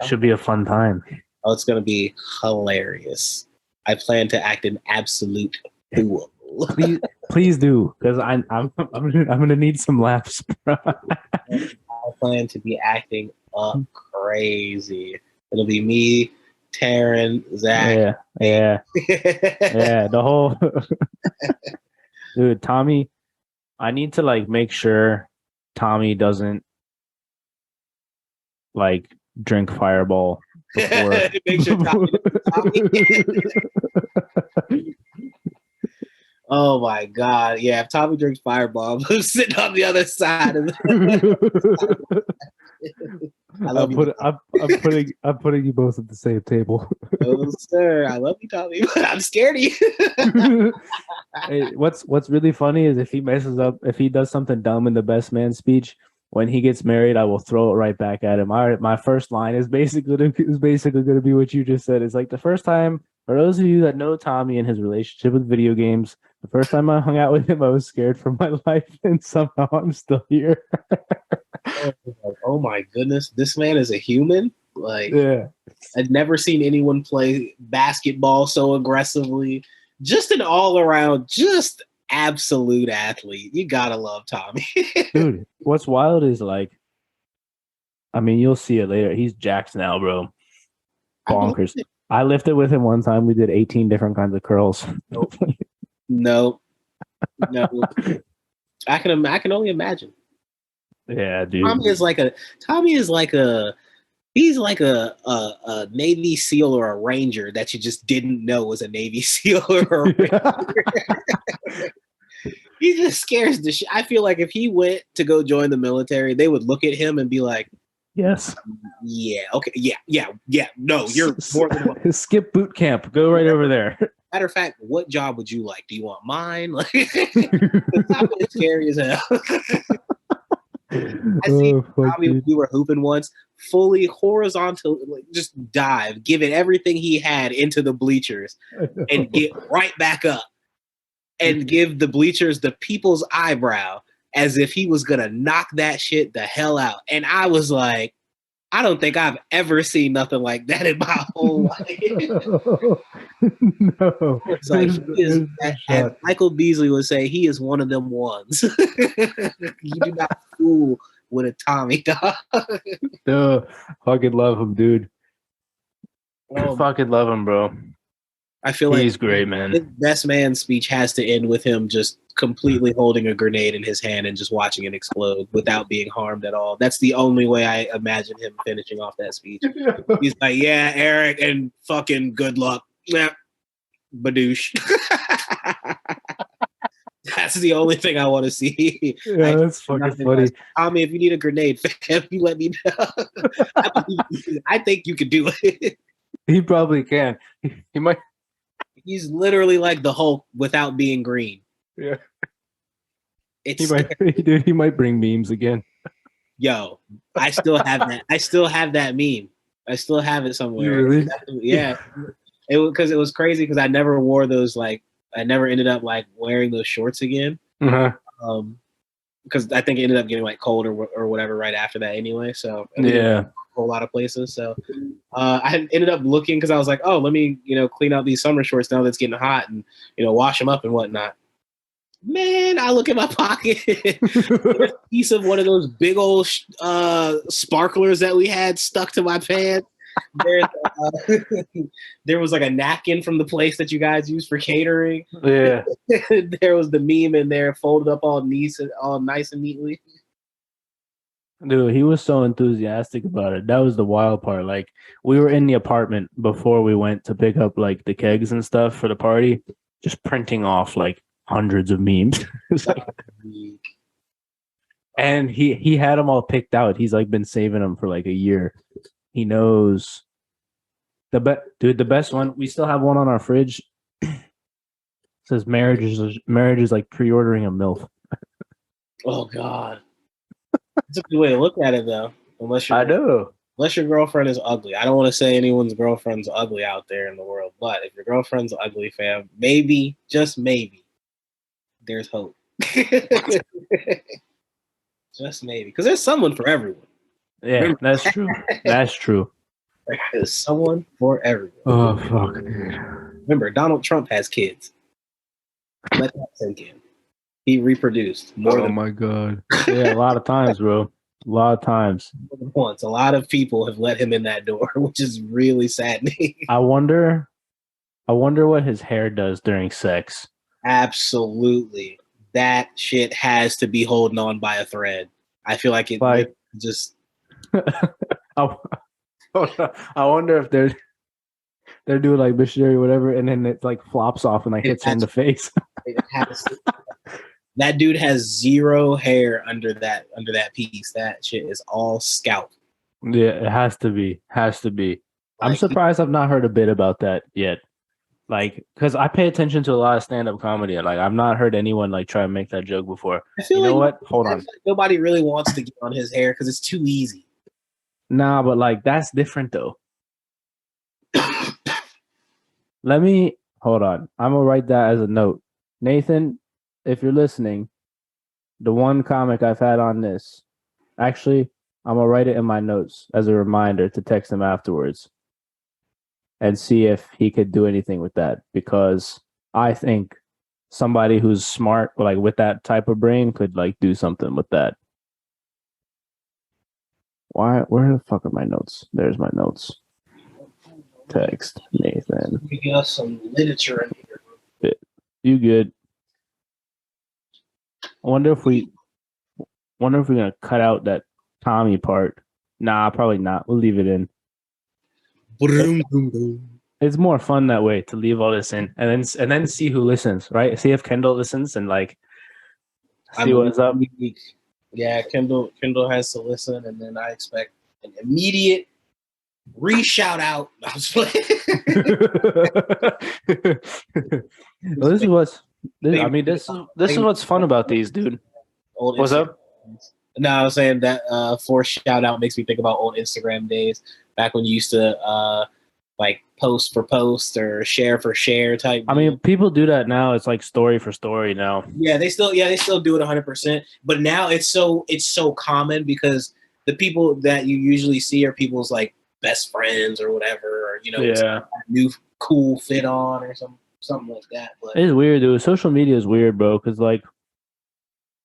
Should be a fun time. Oh, it's gonna be hilarious. I plan to act an absolute fool. Please do, because I'm gonna need some laughs, bro. I plan to be acting up crazy. It'll be me, Taryn, Zach. Yeah. The whole dude, Tommy. I need to like make sure Tommy doesn't like drink Fireball before. Make sure Tommy. Oh my God! Yeah, if Tommy drinks Fireball, I'm sitting on the other side of the. I'm putting you both at the same table. Oh, sir, I love you, Tommy, but I'm scared of you. Hey, what's really funny is if he messes up, if he does something dumb in the best man speech, when he gets married, I will throw it right back at him. My first line is basically going to be what you just said. It's like the first time, for those of you that know Tommy and his relationship with video games, the first time I hung out with him, I was scared for my life, and somehow I'm still here. Oh my goodness, this man is a human. Like, yeah, I've never seen anyone play basketball so aggressively. Just an all-around, just absolute athlete. You gotta love Tommy. Dude, what's wild is like, I mean, you'll see it later. He's jacked now, bro. Bonkers. I lifted with him one time. We did 18 different kinds of curls. No. I can only imagine. Yeah, dude. He's like a Navy SEAL or a Ranger that you just didn't know was a Navy SEAL or a Ranger. He just scares the shit. I feel like if he went to go join the military, they would look at him and be like, yes. Yeah, okay, yeah. No, you're more than welcome. Skip boot camp. Go right over there. Matter of fact, what job would you like? Do you want mine? Like, it's scary as hell. I see Tommy when we were hooping once, fully horizontal, like, just dive, give it everything he had into the bleachers, and get right back up, and give the bleachers the people's eyebrow as if he was gonna knock that shit the hell out. And I was like, I don't think I've ever seen nothing like that in my whole life. No. It's like, as Michael Beasley would say, he is one of them ones. You do not fool with a Tommy, dog. No, fucking love him, dude. Fucking love him, bro. I feel like he's great, man. His best man speech has to end with him just completely holding a grenade in his hand and just watching it explode without being harmed at all. That's the only way I imagine him finishing off that speech. He's like, yeah, Eric, and fucking good luck. Yeah. Badoosh. That's the only thing I want to see. Yeah, that's fucking funny. Tommy, if you need a grenade, fam, you let me know. I think you can do it. He probably can. He might. He's literally like the Hulk without being green. Yeah. It's he might bring memes again. Yo, I still have that. I still have that meme. I still have it somewhere. You really? Yeah. It was crazy because I never wore those, like, I never ended up like wearing those shorts again. Uh-huh. Because I think it ended up getting like cold or whatever right after that anyway. So yeah, a whole lot of places. So I ended up looking because I was like, oh, let me clean out these summer shorts now that's getting hot and wash them up and whatnot. Man, I look in my pocket. There's a piece of one of those big old sparklers that we had stuck to my pants. There was like a napkin from the place that you guys use for catering. Yeah. There was the meme in there folded up all nice and neatly. Dude, he was so enthusiastic about it. That was the wild part. Like, we were in the apartment before we went to pick up like the kegs and stuff for the party, just printing off like hundreds of memes. Like, and he had them all picked out. He's like been saving them for like a year. He knows the best one. We still have one on our fridge. It says marriage is like pre-ordering a MILF. Oh God. That's a good way to look at it though. Unless you're I know. unless your girlfriend is ugly. I don't want to say anyone's girlfriend's ugly out there in the world, but if your girlfriend's ugly, fam, maybe, just maybe, there's hope. Just maybe, because there's someone for everyone. Yeah, Remember- that's true. That's true. There's someone for everyone. Oh fuck. Remember, Donald Trump has kids. Let that sink in. He reproduced more than my god. Yeah, a lot of times, bro. A lot of times. once. A lot of people have let him in that door, which is really saddening. I wonder what his hair does during sex. Absolutely. That shit has to be holding on by a thread. I feel like it Like- just I I wonder if they're doing like missionary or whatever, and then it like flops off and like hits her in the face. it has to. That dude has zero hair under that piece. That shit is all scalp. Yeah, it has to be. Has to be. I'm Like, surprised I've not heard a bit about that yet. Like, because I pay attention to a lot of stand-up comedy. Like, I've not heard anyone like try and make that joke before. I feel You know like what? Hold I on. feel like nobody really wants to get on his hair because it's too easy. Nah, but like that's different though. Let me hold on. I'm gonna write that as a note. Nathan, if you're listening, the one comic I've had on this, actually, I'm gonna write it in my notes as a reminder to text him afterwards and see if he could do anything with that, because I think somebody who's smart, like with that type of brain, could like do something with that. Where the fuck are my notes? There's my notes. Text Nathan. We get us some literature in here. You good? I wonder if we're gonna cut out that Tommy part. Nah, probably not. We'll leave it in. Boom, boom, boom. It's more fun that way to leave all this in and then see who listens, right? See if Kendall listens and like see what's up. Yeah, Kendall has to listen, and then I expect an immediate re-shout out. I was playing. Well, this is what's fun about these, dude. Old What's Instagram up? days. No, I was saying that for shout out makes me think about old Instagram days, back when you used to like post for post or share for share type. I mean, people do that now. It's like story for story now. Yeah, they still do it 100%. But now it's so common because the people that you usually see are people's like best friends or whatever, or Yeah. new cool fit on or something like that. But It's weird, dude. Social media is weird, bro, because like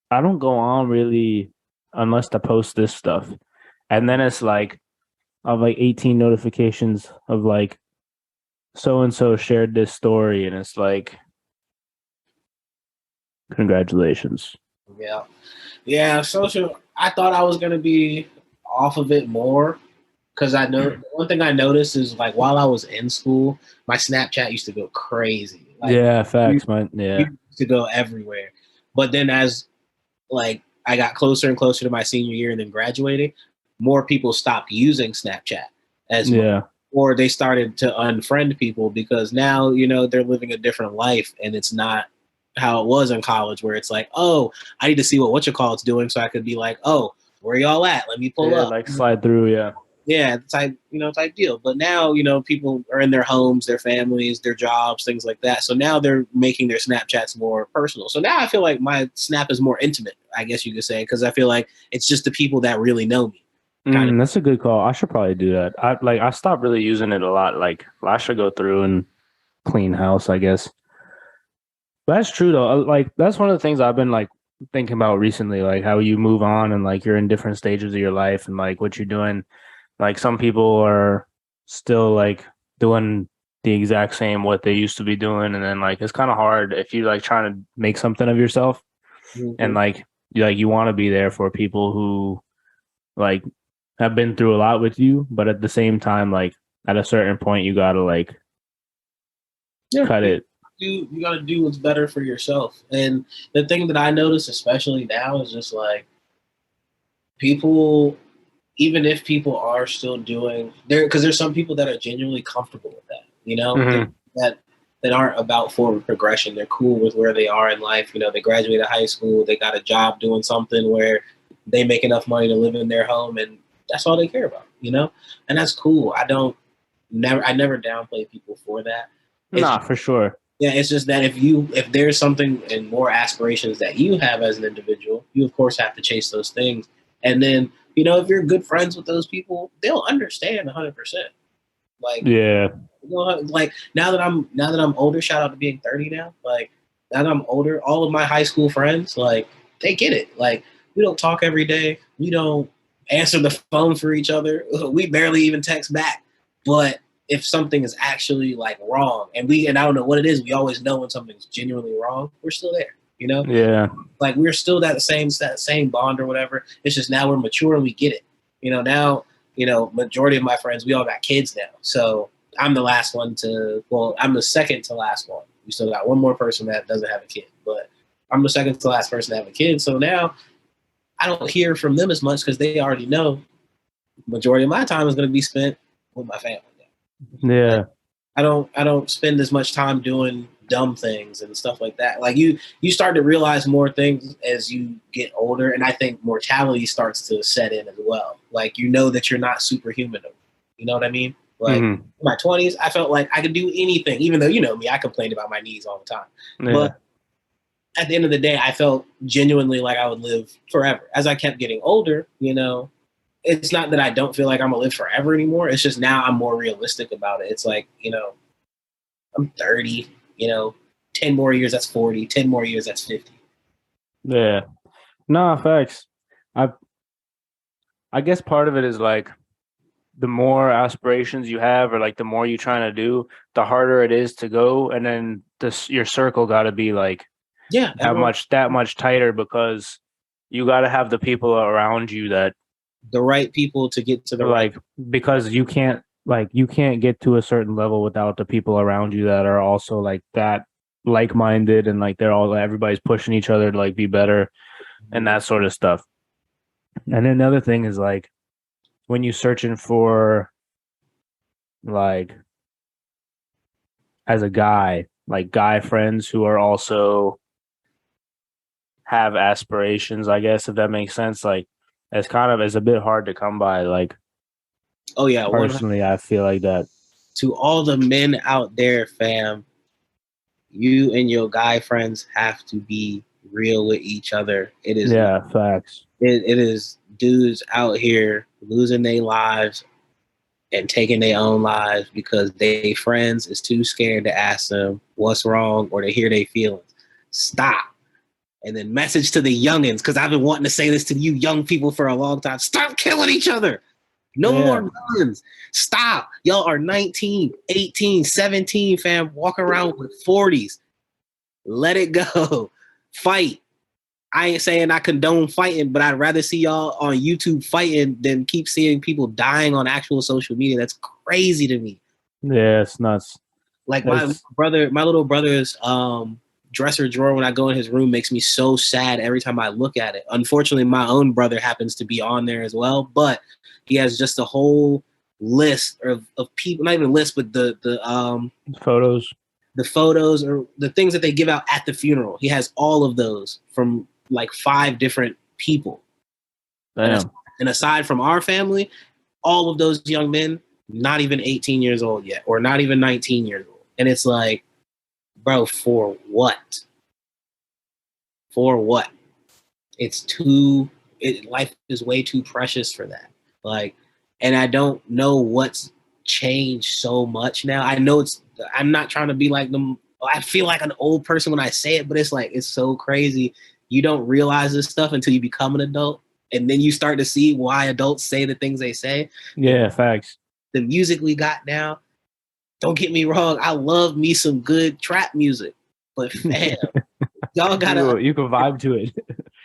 I don't go on really unless to post this stuff. And then it's like of like 18 notifications of like so and so shared this story, and it's like congratulations. yeah, social. I thought I was gonna be off of it more because I know one thing I noticed is like while I was in school, my Snapchat used to go crazy. Like, Yeah, facts, man. Yeah. to go everywhere. But then as like I got closer and closer to my senior year and then graduating, more people stopped using Snapchat as much, Yeah. or they started to unfriend people because now, they're living a different life and it's not how it was in college where it's like, oh, I need to see what whatchamacallit's doing so I could be like, oh, where y'all at? Let me pull Yeah, up. like slide through, yeah. Yeah, type deal. But now, people are in their homes, their families, their jobs, things like that. So now they're making their Snapchats more personal. So now I feel like my Snap is more intimate, I guess you could say, because I feel like it's just the people that really know me. That's a good call. I should probably do that. I stopped really using it a lot. Like I should go through and clean house, I guess. But that's true though. Like that's one of the things I've been like thinking about recently, like how you move on and like you're in different stages of your life and like what you're doing. Like some people are still like doing the exact same what they used to be doing, and then like it's kind of hard if you like trying to make something of yourself, and like you want to be there for people who like have been through a lot with you, but at the same time, like at a certain point, you gotta like cut it. You gotta do what's better for yourself. And the thing that I notice, especially now, is just like people. Even if people are still doing there, because there's some people that are genuinely comfortable with that, Mhm. that aren't about forward progression. They're cool with where they are in life. They graduated high school, they got a job doing something where they make enough money to live in their home, and That's all they care about, you know? And that's cool. I never downplay people for that. Nah, for sure. Yeah, it's just that if there's something and more aspirations that you have as an individual, you of course have to chase those things. And then, if you're good friends with those people, they'll understand 100%. Like, Yeah. Like now that I'm older, shout out to being 30 now. Like now that I'm older, all of my high school friends, like, they get it. Like, we don't talk every day. We don't answer the phone for each other. We barely even text back. But if something is actually like wrong, and I don't know what it is, we always know when something's genuinely wrong, we're still there, Yeah. Like, we're still that same bond or whatever. It's just now we're mature and we get it. Now, majority of my friends, we all got kids now. So I'm the last one I'm the second to last one. We still got one more person that doesn't have a kid, but I'm the second to last person to have a kid. So now I don't hear from them as much because they already know majority of my time is going to be spent with my family. Yeah. I don't spend as much time doing dumb things and stuff like that. Like, you start to realize more things as you get older, and I think mortality starts to set in as well. Like, that you're not superhuman. You know what I mean? Like, in my 20s, I felt like I could do anything, even though, me, I complained about my knees all the time. Yeah. But at the end of the day, I felt genuinely like I would live forever. As I kept getting older, it's not that I don't feel like I'm gonna live forever anymore. It's just now I'm more realistic about it. It's like, I'm 30, 10 more years, that's 40, 10 more years, that's 50. Yeah. No, facts. I guess part of it is like the more aspirations you have, or like the more you're trying to do, the harder it is to go. And then your circle got to be like, that much tighter, because you got to have the people around you that, the right people to get to the right. Because you can't get to a certain level without the people around you that are also like that, like-minded, and like everybody's pushing each other to like be better and that sort of stuff. And then another thing is like when you're searching for, like, as a guy, like guy friends who are also have aspirations, I guess, if that makes sense. Like, it's a bit hard to come by. Like, oh yeah, personally, I feel like that. To all the men out there, fam, you and your guy friends have to be real with each other. It is, facts. It is dudes out here losing their lives and taking their own lives because their friends is too scared to ask them what's wrong or to hear their feelings. Stop. And then message to the youngins, because I've been wanting to say this to you young people for a long time. Stop killing each other. No more guns. Stop. Y'all are 19, 18, 17, fam. Walk around with 40s. Let it go. Fight. I ain't saying I condone fighting, but I'd rather see y'all on YouTube fighting than keep seeing people dying on actual social media. That's crazy to me. Yeah, it's nuts. Like, my little brother's dresser drawer, when I go in his room, makes me so sad every time I look at it. Unfortunately, my own brother happens to be on there as well, but he has just a whole list of people, not even a list, but the photos, or the things that they give out at the funeral. He has all of those from like 5 different people. Damn. And aside from our family, all of those young men, not even 18 years old yet, or not even 19 years old. And it's like, bro, for what? For what? Life is way too precious for that. Like, and I don't know what's changed so much now. I know I'm not trying to be like them. I feel like an old person when I say it, but it's like, it's so crazy. You don't realize this stuff until you become an adult. And then you start to see why adults say the things they say. Yeah, facts. The music we got now, don't get me wrong, I love me some good trap music. But fam, y'all gotta... You can vibe to it.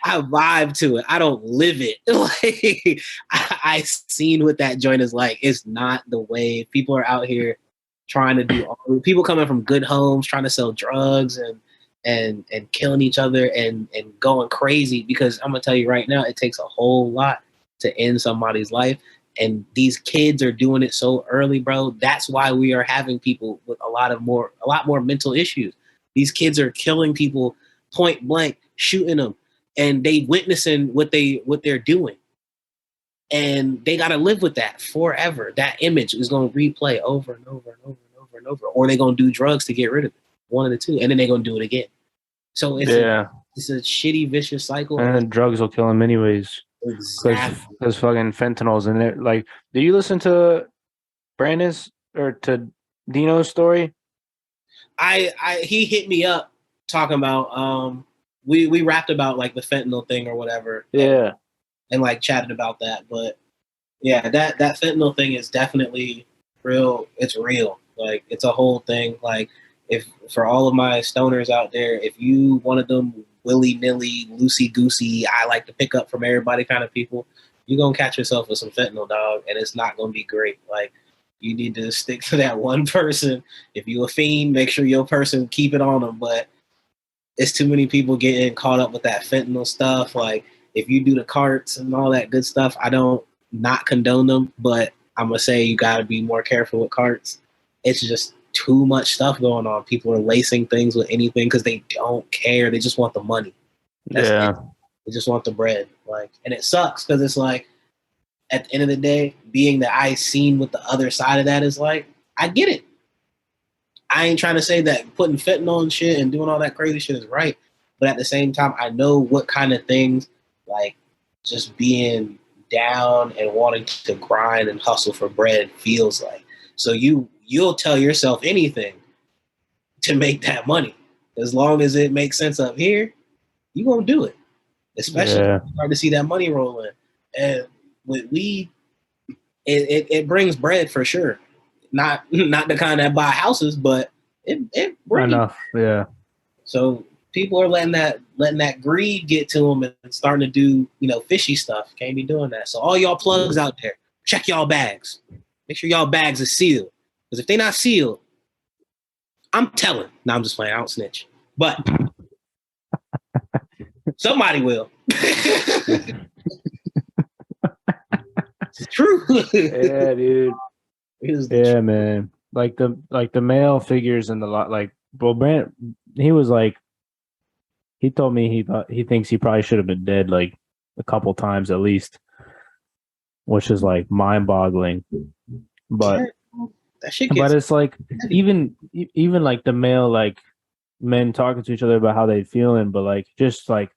I vibe to it. I don't live it. Like, I seen what that joint is like. It's not the way. People are out here trying to do... People coming from good homes, trying to sell drugs and killing each other and going crazy, because I'm gonna tell you right now, it takes a whole lot to end somebody's life, and these kids are doing it so early, bro. That's why we are having people with a lot more mental issues. These kids are killing people point blank, shooting them, and they witnessing what they're doing, And they got to live with that forever. That image is going to replay over and over and over and over and over. Or they're going to do drugs to get rid of it. One of the two. And then they're going to do it again. So it's a shitty, vicious cycle. And then drugs will kill them anyways. Exactly. Because fucking fentanyl's in there. Like, do you listen to Brandon's or to Dino's story? He hit me up talking about we rapped about like the fentanyl thing or whatever. Yeah. And like chatted about that. But yeah, that fentanyl thing is definitely real. It's real. Like it's a whole thing. Like if for all of my stoners out there, if you one of them willy-nilly, loosey-goosey, I like to pick up from everybody kind of people, you're gonna catch yourself with some fentanyl, dog, and it's not gonna be great. Like you need to stick to that one person. If you a fiend, make sure your person keep it on them. But it's too many people getting caught up with that fentanyl stuff. Like if you do the carts and all that good stuff, I don't not condone them, but I'm gonna say you gotta be more careful with carts. It's just too much stuff going on. People are lacing things with anything because they don't care. They just want the money. That's it. They just want the bread. Like, and it sucks because it's like, at the end of the day, being that I seen what the other side of that is like, I get it. I ain't trying to say that putting fentanyl and shit and doing all that crazy shit is right, but at the same time, I know what kind of things like just being down and wanting to grind and hustle for bread feels like. So you'll tell yourself anything to make that money. As long as it makes sense up here, you won't do it. Especially when you start to see that money roll in. And with weed, it brings bread for sure. Not the kind that buy houses, but it brings enough. Yeah. So people are letting that greed get to them and starting to do, fishy stuff. Can't be doing that. So all y'all plugs out there, check y'all bags. Make sure y'all bags are sealed. Because if they're not sealed, I'm telling. No, I'm just playing. I don't snitch. But somebody will. It's true. Yeah, dude. Yeah, man. Like the male figures in the lot, like, well, Brand, he was like, he told me he thinks he probably should have been dead like a couple times at least, which is like mind-boggling. But that shit gets, but it's like even like the male like men talking to each other about how they feeling, but like just like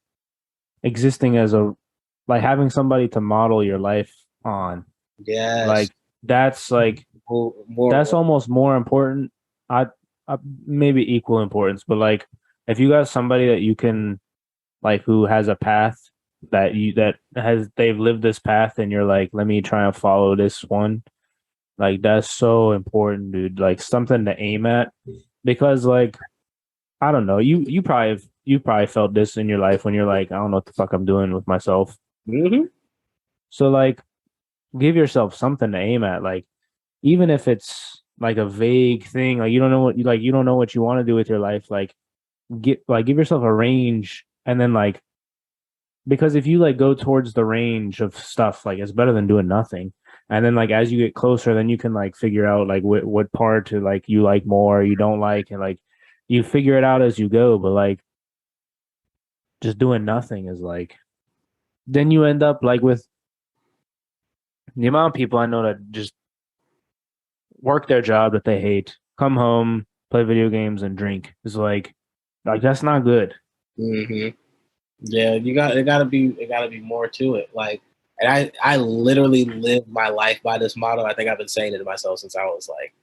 existing as a like having somebody to model your life on. Yeah, like that's like that's almost more important. I maybe equal importance, but like if you got somebody that you can like who has a path they've lived this path and you're like, let me try and follow this one. Like that's so important, dude. Like something to aim at, because like I don't know, you probably felt this in your life when you're like, I don't know what the fuck I'm doing with myself. Mm-hmm. So like, give yourself something to aim at. Like even if it's like a vague thing, like you don't know what you want to do with your life. Like give yourself a range, and then like, because if you like go towards the range of stuff, like it's better than doing nothing. And then like as you get closer, then you can like figure out like what part to like you like more, you don't like, and like you figure it out as you go. But like just doing nothing is like, then you end up like with the amount of people I know that just work their job that they hate, come home, play video games, and drink. Is like that's not good. Mm-hmm. Yeah, it gotta be more to it. Like, and I literally live my life by this motto. I think I've been saying it to myself since I was like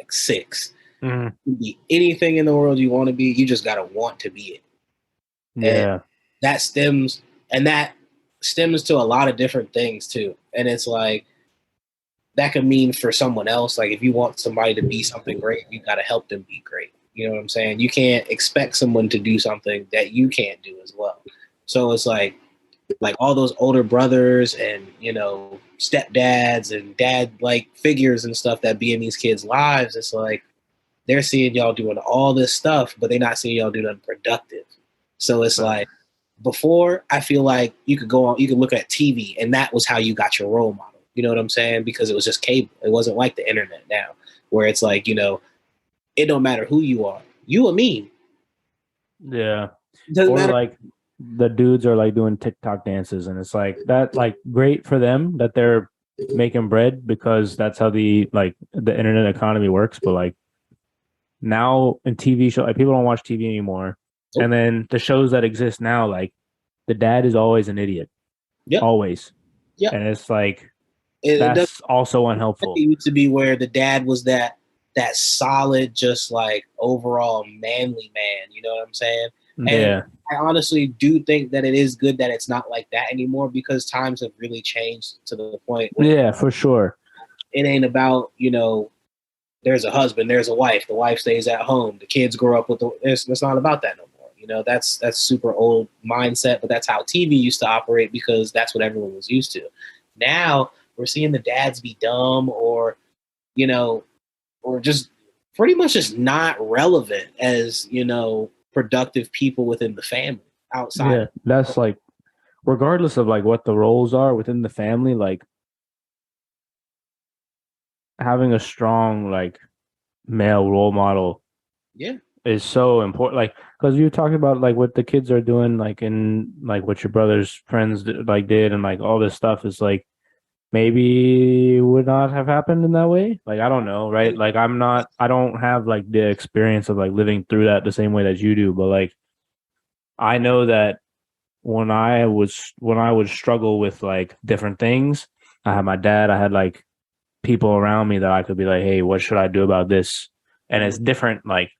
6. Mm-hmm. You can be anything in the world you want to be. You just gotta want to be it. Yeah, and that stems to a lot of different things too. And it's like that could mean for someone else, like if you want somebody to be something great, you gotta help them be great. You know what I'm saying? You can't expect someone to do something that you can't do as well. So it's like all those older brothers and, stepdads and dad like figures and stuff that be in these kids' lives. It's like they're seeing y'all doing all this stuff, but they're not seeing y'all do nothing productive. So it's like before, I feel like you could look at TV and that was how you got your role model. You know what I'm saying? Because it was just cable. It wasn't like the internet now where it's like, it don't matter who you are. You a meme. Yeah. Doesn't matter. Like the dudes are like doing TikTok dances, and it's like that, like great for them that they're making bread because that's how the internet economy works. But like now in TV show, like people don't watch TV anymore, Nope. and then the shows that exist now, like the dad is always an idiot, Yep. always, Yep. and it's like It that's also unhelpful. It used to be where the dad was that solid, just like overall manly man. You know what I'm saying? And Yeah, I honestly do think that it is good that it's not like that anymore because times have really changed to the point where yeah, for sure. it ain't about, there's a husband, there's a wife, the wife stays at home, the kids grow up with it's not about that no more. That's super old mindset, but that's how TV used to operate because that's what everyone was used to. Now we're seeing the dads be dumb or just pretty much just not relevant as, productive people within the family outside. Yeah, that's like regardless of like what the roles are within the family, like having a strong like male role model Yeah. is so important. Like because you talked about like what the kids are doing, like in like what your brother's friends did, and like all this stuff is like maybe would not have happened in that way. Like I don't know, right? Like I don't have like the experience of like living through that the same way that you do, but like I know that when I would struggle with like different things, I had my dad, I had like people around me that I could be like, hey, what should I do about this? And it's different, like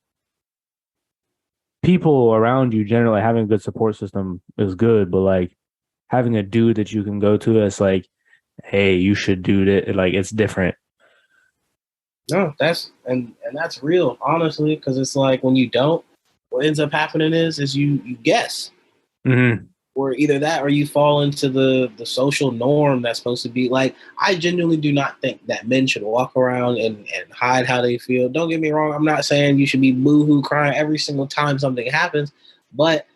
people around you generally having a good support system is good, but like having a dude that you can go to that's like, hey, you should do that, like it's different. No, that's real, honestly, because it's like when you don't, what ends up happening is you guess. Mm-hmm. Or either that or you fall into the social norm that's supposed to be like, I genuinely do not think that men should walk around and hide how they feel. Don't get me wrong. I'm not saying you should be boohoo crying every single time something happens, but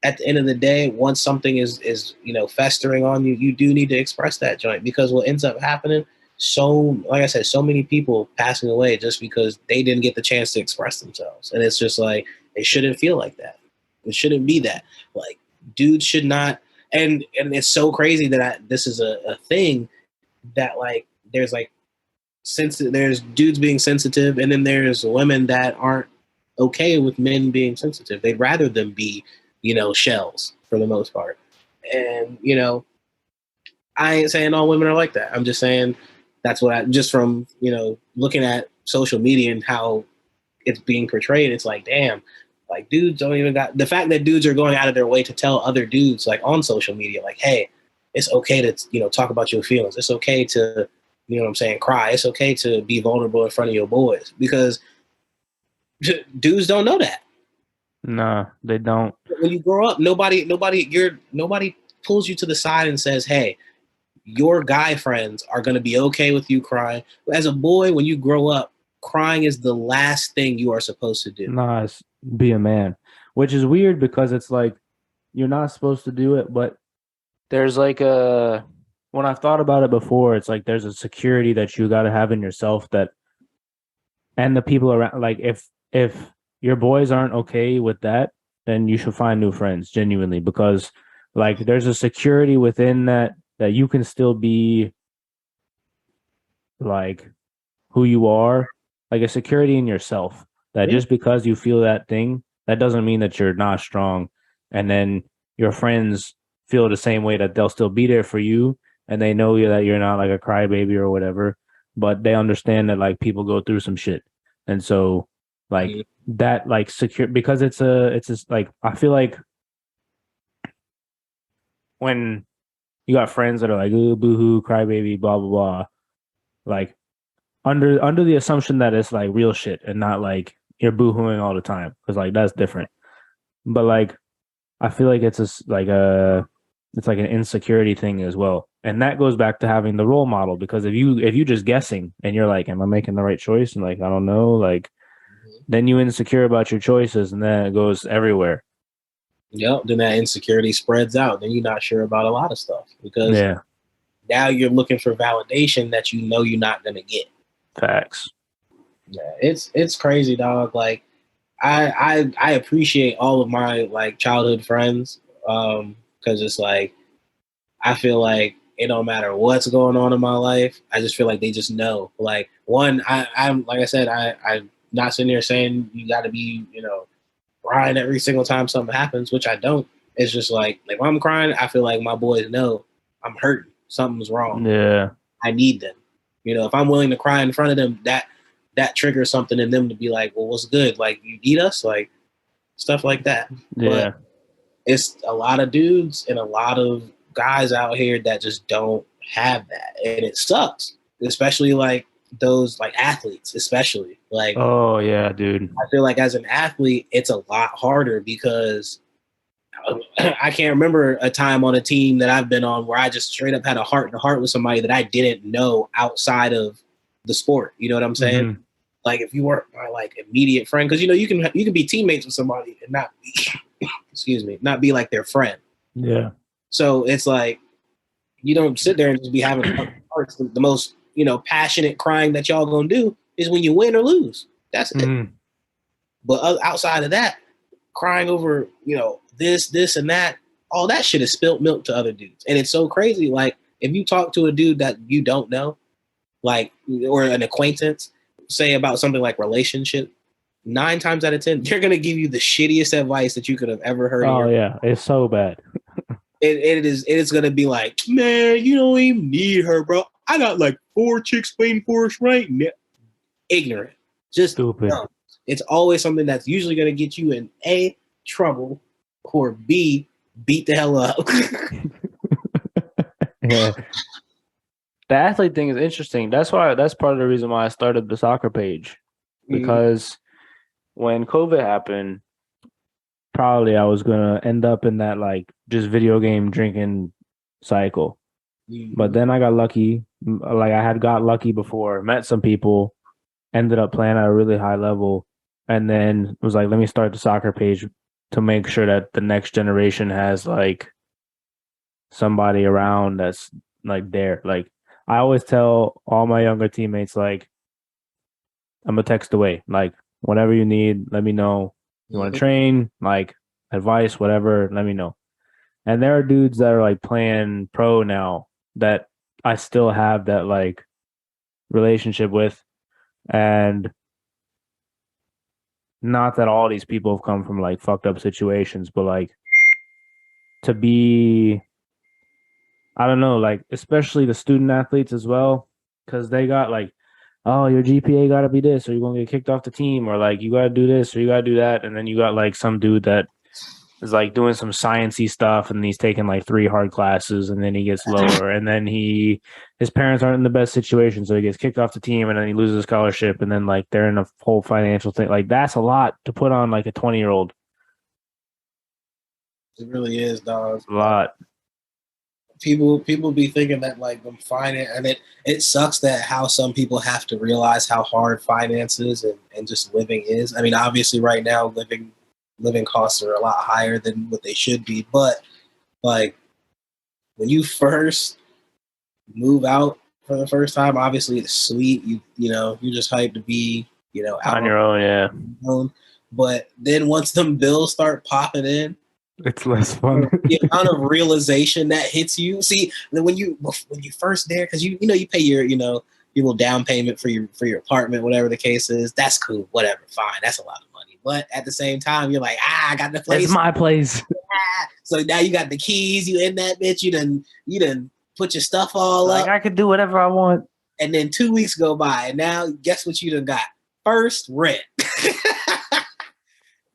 at the end of the day, once something is festering on you, you do need to express that joint because what ends up happening, so like I said, so many people passing away just because they didn't get the chance to express themselves. And it's just like, it shouldn't feel like that. It shouldn't be that. Like, dudes should not, and it's so crazy that this is a thing that like there's like there's dudes being sensitive and then there's women that aren't okay with men being sensitive. They'd rather them be shells for the most part. And I ain't saying all women are like that. I'm just saying that's what just from looking at social media and how it's being portrayed, it's like, damn, like dudes don't even got the fact that dudes are going out of their way to tell other dudes like on social media, like, hey, it's okay to, talk about your feelings. It's okay to, cry. It's okay to be vulnerable in front of your boys because dudes don't know that. No, they don't. When you grow up, nobody pulls you to the side and says, hey, your guy friends are going to be okay with you crying. As a boy, when you grow up, crying is the last thing you are supposed to do. Nah, it's be a man, which is weird because it's like you're not supposed to do it, but there's like when I've thought about it before, it's like there's a security that you got to have in yourself that, and the people around, like if your boys aren't okay with that, then you should find new friends genuinely because like there's a security within that you can still be like who you are, like a security in yourself that just because you feel that thing, that doesn't mean that you're not strong. And then your friends feel the same way, that they'll still be there for you and they know you that you're not like a crybaby or whatever, but they understand that like people go through some shit. And so like that like secure, because it's just like I feel like when you got friends that are like, ooh, boohoo, crybaby, blah blah blah, like under the assumption that it's like real shit and not like you're boohooing all the time, because like that's different. But like I feel like it's just like it's like an insecurity thing as well, and that goes back to having the role model. Because if you just guessing and you're like, am I making the right choice, and like I don't know, like then you insecure about your choices, and then it goes everywhere. Yep. Then that insecurity spreads out. Then you're not sure about a lot of stuff because now you're looking for validation that you're not gonna get. Facts. Yeah, it's crazy, dog. Like I appreciate all of my like childhood friends. Because it's like I feel like it don't matter what's going on in my life. I just feel like they just know. Like one, I'm like I said, I'm not sitting here saying you got to be, crying every single time something happens, which I don't. It's just like when I'm crying, I feel like my boys know I'm hurting. Something's wrong. Yeah. I need them. If I'm willing to cry in front of them, that triggers something in them to be like, well, what's good? Like, you need us? Like, stuff like that. Yeah. But it's a lot of dudes and a lot of guys out here that just don't have that. And it sucks. Especially like those like athletes, especially. Like, oh yeah, dude. I feel like as an athlete, it's a lot harder because I can't remember a time on a team that I've been on where I just straight up had a heart-to-heart with somebody that I didn't know outside of the sport. You know what I'm saying? Mm-hmm. Like if you weren't my like immediate friend, because you can be teammates with somebody and not be, not be like their friend. Yeah. So it's like you don't sit there and just be having hearts. The most passionate crying that y'all gonna do is when you win or lose. That's it. Mm-hmm. But outside of that, crying over this and that, all that shit is spilt milk to other dudes. And it's so crazy. Like if you talk to a dude that you don't know, like, or an acquaintance, say about something like relationship, 9 times out of 10, they're going to give you the shittiest advice that you could have ever heard. Oh yeah. It's so bad. It is going to be like, man, you don't even need her, bro. I got like 4 chicks waiting for us right now. Ignorant. Just stupid. Dumb. It's always something that's usually going to get you in A, trouble, or B, beat the hell up. Yeah. The athlete thing is interesting. That's part of the reason why I started the soccer page. Because when COVID happened, probably I was gonna end up in that like just video game drinking cycle. But then I got lucky. Like I had got lucky before, met some people, ended up playing at a really high level, and then was like, let me start the soccer page to make sure that the next generation has like somebody around that's like there. Like I always tell all my younger teammates, like, I'm a text away. Like whatever you need, let me know. You want to train, like advice, whatever, let me know. And there are dudes that are like playing pro now that I still have that like relationship with. And not that all these people have come from like fucked up situations, but like to be, I don't know, like especially the student athletes as well, because they got like, oh, your GPA got to be this, or you're going to get kicked off the team, or like you got to do this, or you got to do that. And then you got like some dude that is like doing some sciencey stuff, and he's taking like 3 hard classes, and then he gets lower, and then his parents aren't in the best situation, so he gets kicked off the team, and then he loses a scholarship, and then like they're in a whole financial thing. Like that's a lot to put on like a 20-year-old. It really is, dog. A lot. People be thinking that like them finance, and it sucks that how some people have to realize how hard finance is and just living is. I mean, obviously right now living costs are a lot higher than what they should be, but like when you first move out for the first time, obviously it's sweet. You're just hyped to be out on your own, yeah. But then once them bills start popping in, it's less fun. The amount of realization that hits you. See, when you first there, because you pay your little down payment for your apartment, whatever the case is. That's cool, whatever, fine. That's a lot of money. But at the same time, you're like, I got the place. It's my place. So now you got the keys. You in that bitch. You done put your stuff all up. Like I could do whatever I want. And then 2 weeks go by, and now guess what you done got? First rent.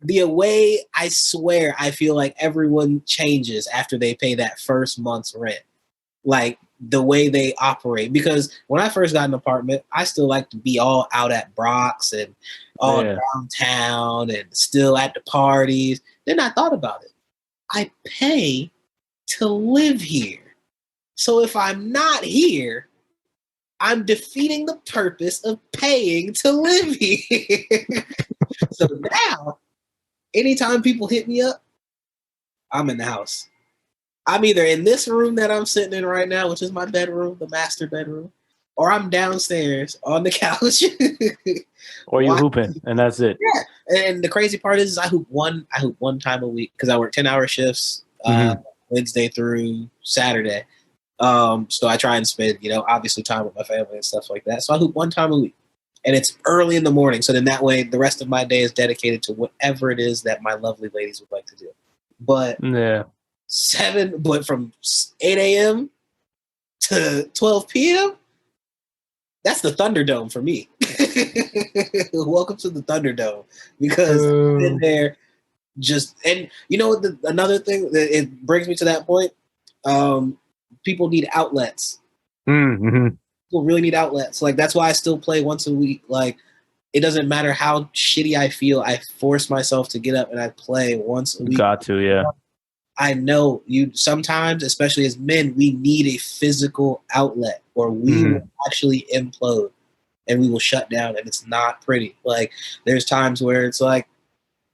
The way, I swear, I feel like everyone changes after they pay that first month's rent. Like the way they operate. Because when I first got an apartment, I still like to be all out at Brock's and all downtown and still at the parties. Then I thought about it. I pay to live here. So if I'm not here, I'm defeating the purpose of paying to live here. So now, anytime people hit me up, I'm in the house. I'm either in this room that I'm sitting in right now, which is my bedroom, the master bedroom, or I'm downstairs on the couch. Or you hooping, and that's it. Yeah. And the crazy part is I hoop one time a week because I work 10-hour shifts Wednesday through Saturday. So I try and spend, obviously time with my family and stuff like that. So I hoop one time a week, and it's early in the morning. So then that way, the rest of my day is dedicated to whatever it is that my lovely ladies would like to do. But but from 8 a.m. to 12 p.m., that's the Thunderdome for me. Welcome to the Thunderdome, because I've been there. And you know what? Another thing that it brings me to that point. People need outlets. Mm-hmm. People really need outlets. Like, that's why I still play once a week. Like, it doesn't matter how shitty I feel. I force myself to get up and I play once a week. Got to, yeah. I know you sometimes, especially as men, we need a physical outlet, or we will actually implode and we will shut down, and it's not pretty. Like, there's times where it's like,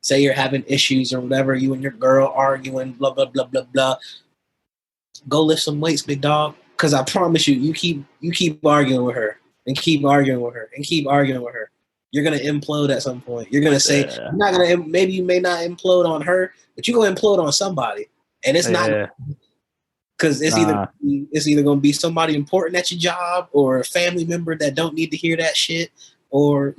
say you're having issues or whatever, you and your girl arguing, blah, blah, blah, blah, blah. Go lift some weights, big dog. Because I promise you keep arguing with her and keep arguing with her and keep arguing with her. You're gonna implode at some point. You're gonna say, you're not gonna. Maybe you may not implode on her, but you're gonna implode on somebody, and it's not because it's either gonna be somebody important at your job, or a family member that don't need to hear that shit, or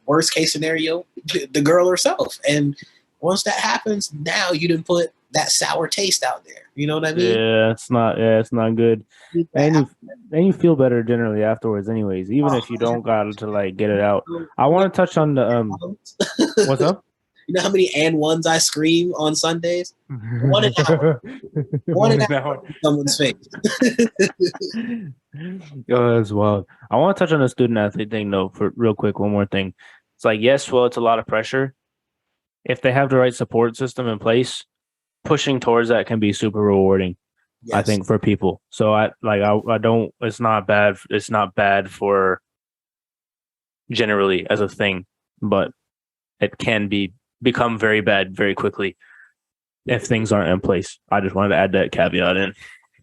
worst case scenario, the girl herself. And once that happens, now you didn't put that sour taste out there. You know what I mean? Yeah, it's not good. And you feel better generally afterwards anyways, even if you don't got to like get it out. I want to touch on the what's up? You know how many and ones I scream on Sundays? One an hour. One an hour in someone's face. Yo, that's wild. I want to touch on the student athlete thing though, for real quick. One more thing. It's like, yes, well, it's a lot of pressure. If they have the right support system in place, pushing towards that can be super rewarding. Yes. I think, for people. So I don't. It's not bad. It's not bad for generally as a thing, but it can become very bad very quickly if things aren't in place. I just wanted to add that caveat in.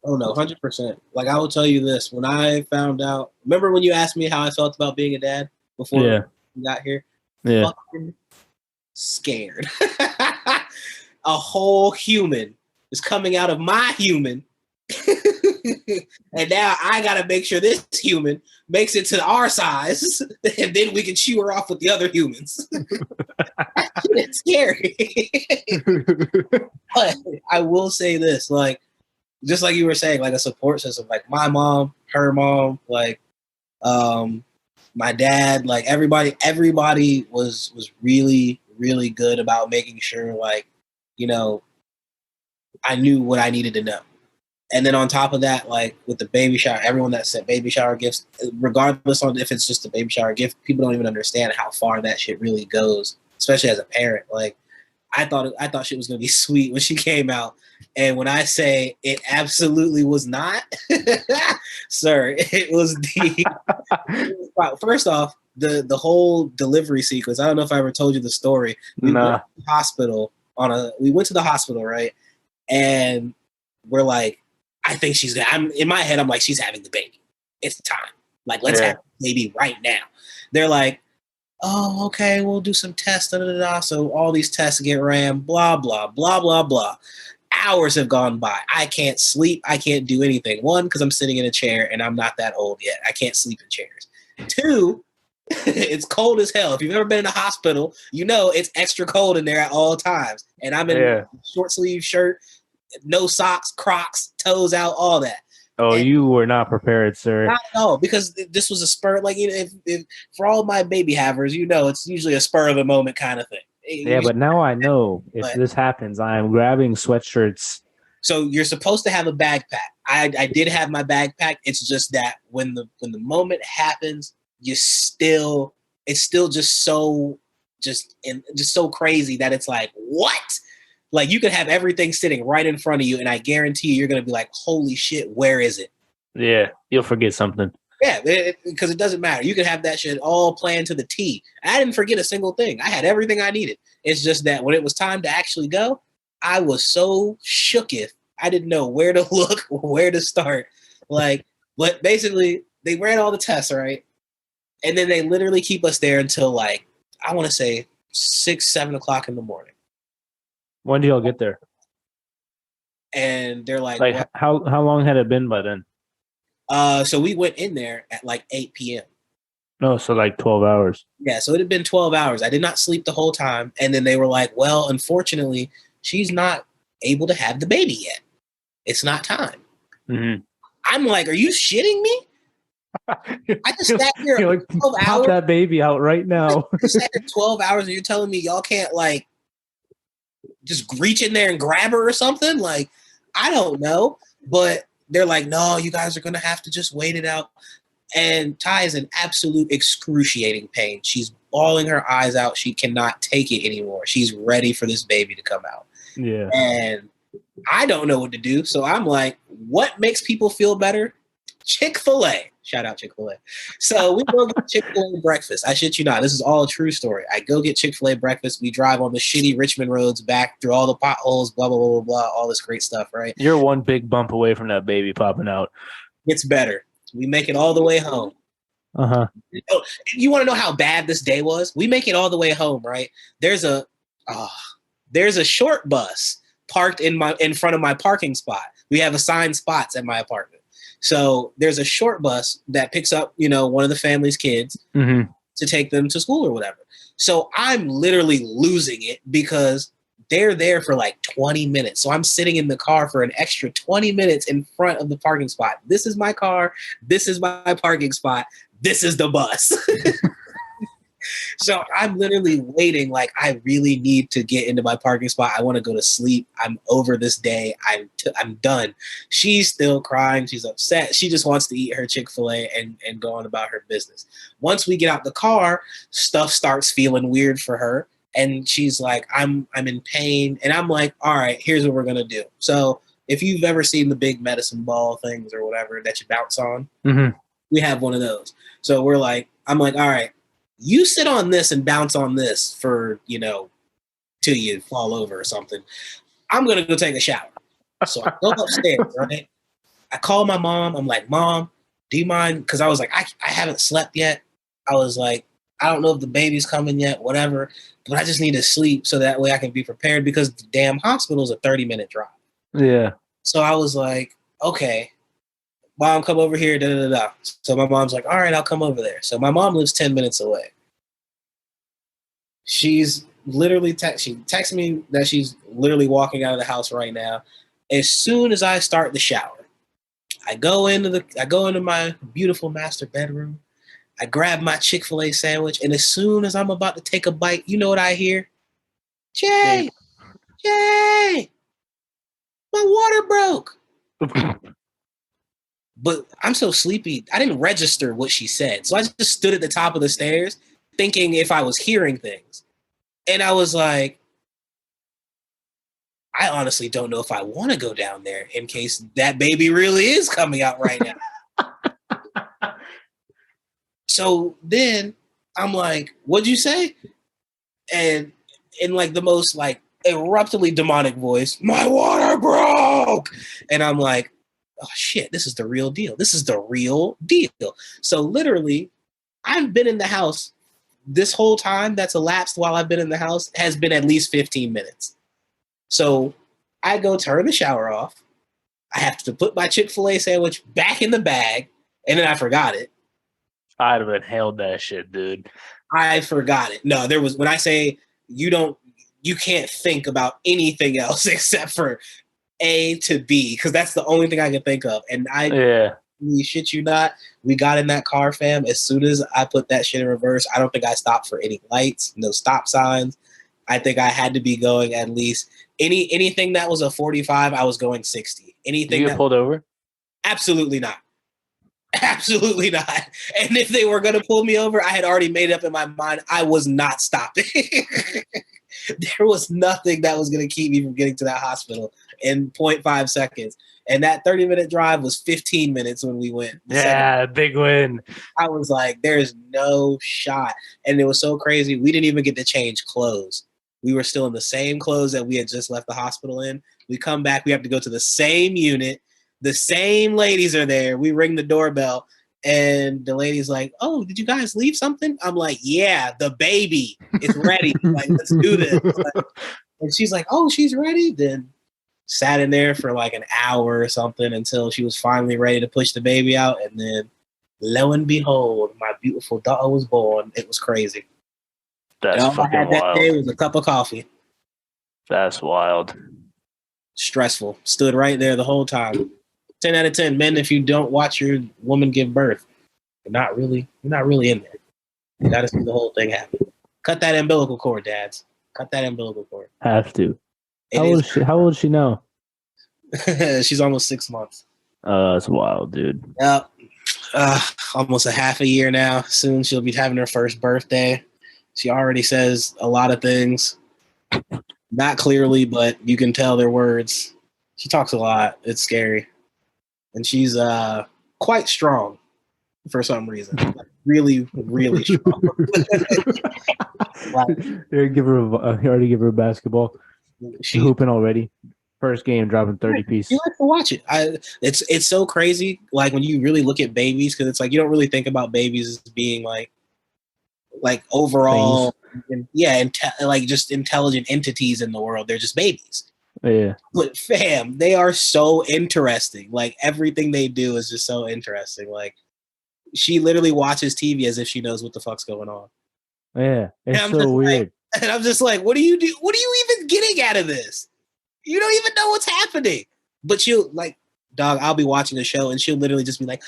Oh no, 100%. Like, I will tell you this: when I found out, remember when you asked me how I felt about being a dad before we got here? Yeah. Fucking scared. A whole human is coming out of my human. And now I gotta make sure this human makes it to our size, and then we can chew her off with the other humans. It's scary. But I will say this, like, just like you were saying, like a support system, like my mom, her mom, like my dad, like everybody was really, really good about making sure, like, I knew what I needed to know. And then on top of that, like with the baby shower, everyone that sent baby shower gifts, regardless on if it's just a baby shower gift, people don't even understand how far that shit really goes, especially as a parent. Like, I thought shit was gonna be sweet when she came out, and when I say it absolutely was not, sir, it was first off, the whole delivery sequence. I don't know if I ever told you the story. We went to the hospital, right? And we're like, I think in my head, I'm like, she's having the baby. It's time. Like, let's have the baby right now. They're like, oh, okay, we'll do some tests. Da, da, da, da. So all these tests get ran, blah, blah, blah, blah, blah. Hours have gone by. I can't sleep. I can't do anything. One, because I'm sitting in a chair and I'm not that old yet. I can't sleep in chairs. Two, it's cold as hell. If you've ever been in a hospital, it's extra cold in there at all times. And I'm in a short sleeve shirt, no socks, Crocs, toes out, all that. Oh, and you were not prepared, sir. Not at all, because this was a spur. Like, if for all my baby havers, it's usually a spur of the moment kind of thing. Yeah, but now I know if this happens, I am grabbing sweatshirts. So you're supposed to have a backpack. I did have my backpack. It's just that when the moment happens, it's still just so crazy that it's like, what? Like, you could have everything sitting right in front of you, and I guarantee you're going to be like, holy shit, where is it? Yeah, you'll forget something. Yeah, because it doesn't matter. You can have that shit all planned to the T. I didn't forget a single thing. I had everything I needed. It's just that when it was time to actually go, I was so shooketh. I didn't know where to look, where to start. Like, but basically, they ran all the tests, right? And then they literally keep us there until, like, I want to say 6, 7 o'clock in the morning. When do y'all get there? And they're like, Like what? how long had it been by then? So we went in there at like 8 p.m. No, so like 12 hours. Yeah, so it had been 12 hours. I did not sleep the whole time. And then they were like, well, unfortunately, she's not able to have the baby yet. It's not time. Mm-hmm. I'm like, are you shitting me? I just sat here You're like, 12 pop hours. that baby out right now. I sat here 12 hours and you're telling me y'all can't like just reach in there and grab her or something? Like, I don't know. But they're like, no, you guys are going to have to just wait it out. And Ty is in absolute excruciating pain. She's bawling her eyes out. She cannot take it anymore. She's ready for this baby to come out. Yeah. And I don't know what to do. So I'm like, what makes people feel better? Chick-fil-A. Shout out Chick-fil-A. So we go get Chick-fil-A breakfast. I shit you not. This is all a true story. I go get Chick-fil-A breakfast. We drive on the shitty Richmond roads back through all the potholes, blah, blah, blah, blah, blah, all this great stuff, right? You're one big bump away from that baby popping out. It's better. We make it all the way home. Uh-huh. Oh, you want to know how bad this day was? We make it all the way home, right? There's a short bus parked in front of my parking spot. We have assigned spots at my apartment. So there's a short bus that picks up, one of the family's kids to take them to school or whatever. So I'm literally losing it because they're there for like 20 minutes. So I'm sitting in the car for an extra 20 minutes in front of the parking spot. This is my car. This is my parking spot. This is the bus. So I'm literally waiting. Like, I really need to get into my parking spot. I want to go to sleep. I'm over this day. I'm done. She's still crying. She's upset. She just wants to eat her Chick-fil-A and go on about her business. Once we get out the car, stuff starts feeling weird for her. And she's like, I'm in pain. And I'm like, all right, here's what we're going to do. So if you've ever seen the big medicine ball things or whatever that you bounce on, we have one of those. So I'm like, all right, you sit on this and bounce on this for, till you fall over or something. I'm going to go take a shower. So I go upstairs, right? I call my mom. I'm like, Mom, do you mind? Because I was like, I haven't slept yet. I was like, I don't know if the baby's coming yet, whatever, but I just need to sleep so that way I can be prepared because the damn hospital is a 30-minute drive. Yeah. So I was like, okay, Mom, come over here, da-da-da-da. So my mom's like, all right, I'll come over there. So my mom lives 10 minutes away. She's literally she texts me that she's literally walking out of the house right now. As soon as I start the shower, I go into my beautiful master bedroom. I grab my Chick-fil-A sandwich, and as soon as I'm about to take a bite, you know what I hear? Jay, my water broke. But I'm so sleepy, I didn't register what she said. So I just stood at the top of the stairs thinking if I was hearing things. And I was like, I honestly don't know if I want to go down there in case that baby really is coming out right now. So then I'm like, what'd you say? And in like the most like eruptively demonic voice, my water broke. And I'm like, oh shit, this is the real deal. This is the real deal. So literally, I've been in the house this whole time that's elapsed while I've been in the house has been at least 15 minutes. So I go turn the shower off. I have to put my Chick-fil-A sandwich back in the bag, and then I forgot it. I'd have inhaled that shit, dude. I forgot it. No, there was, when I say you can't think about anything else except for A to B, because that's the only thing I can think of. And we shit you not, we got in that car, fam. As soon as I put that shit in reverse, I don't think I stopped for any lights, no stop signs. I think I had to be going at least anything that was a 45, I was going 60. Anything you get pulled over? Absolutely not. Absolutely not. And if they were going to pull me over, I had already made up in my mind I was not stopping. There was nothing that was going to keep me from getting to that hospital in 0.5 seconds. And that 30-minute drive was 15 minutes when we went. Yeah, big win. I was like, there's no shot. And it was so crazy. We didn't even get to change clothes. We were still in the same clothes that we had just left the hospital in. We come back. We have to go to the same unit. The same ladies are there. We ring the doorbell. And the lady's like, oh, did you guys leave something? I'm like, yeah, the baby is ready. Like, let's do this. And she's like, oh, she's ready? Then Sat in there for like an hour or something until she was finally ready to push the baby out. And then lo and behold, my beautiful daughter was born. It was crazy. That's and all I fucking had that wild. day was a cup of coffee. That's wild. Stressful. Stood right there the whole time. 10 out of 10. Men, if you don't watch your woman give birth, you're not really in there. You gotta see the whole thing happen. Cut that umbilical cord, dads. Cut that umbilical cord. Have to. It How old is she now? She's almost 6 months. That's wild, dude. Yep. Almost a half a year now. Soon she'll be having her first birthday. She already says a lot of things. Not clearly, but you can tell their words. She talks a lot. It's scary. And she's quite strong for some reason. Like, really, really strong. You already give her a basketball. She hooping already. First game dropping 30 piece. You like to watch it. It's so crazy. Like when you really look at babies, because it's like you don't really think about babies as being like overall, like just intelligent entities in the world. They're just babies. Yeah. But fam, they are so interesting. Like everything they do is just so interesting. Like she literally watches TV as if she knows what the fuck's going on. Yeah, it's so weird. And I'm just like, what do you do? What are you even getting out of this? You don't even know what's happening. But she'll like, dog, I'll be watching a show and she'll literally just be like,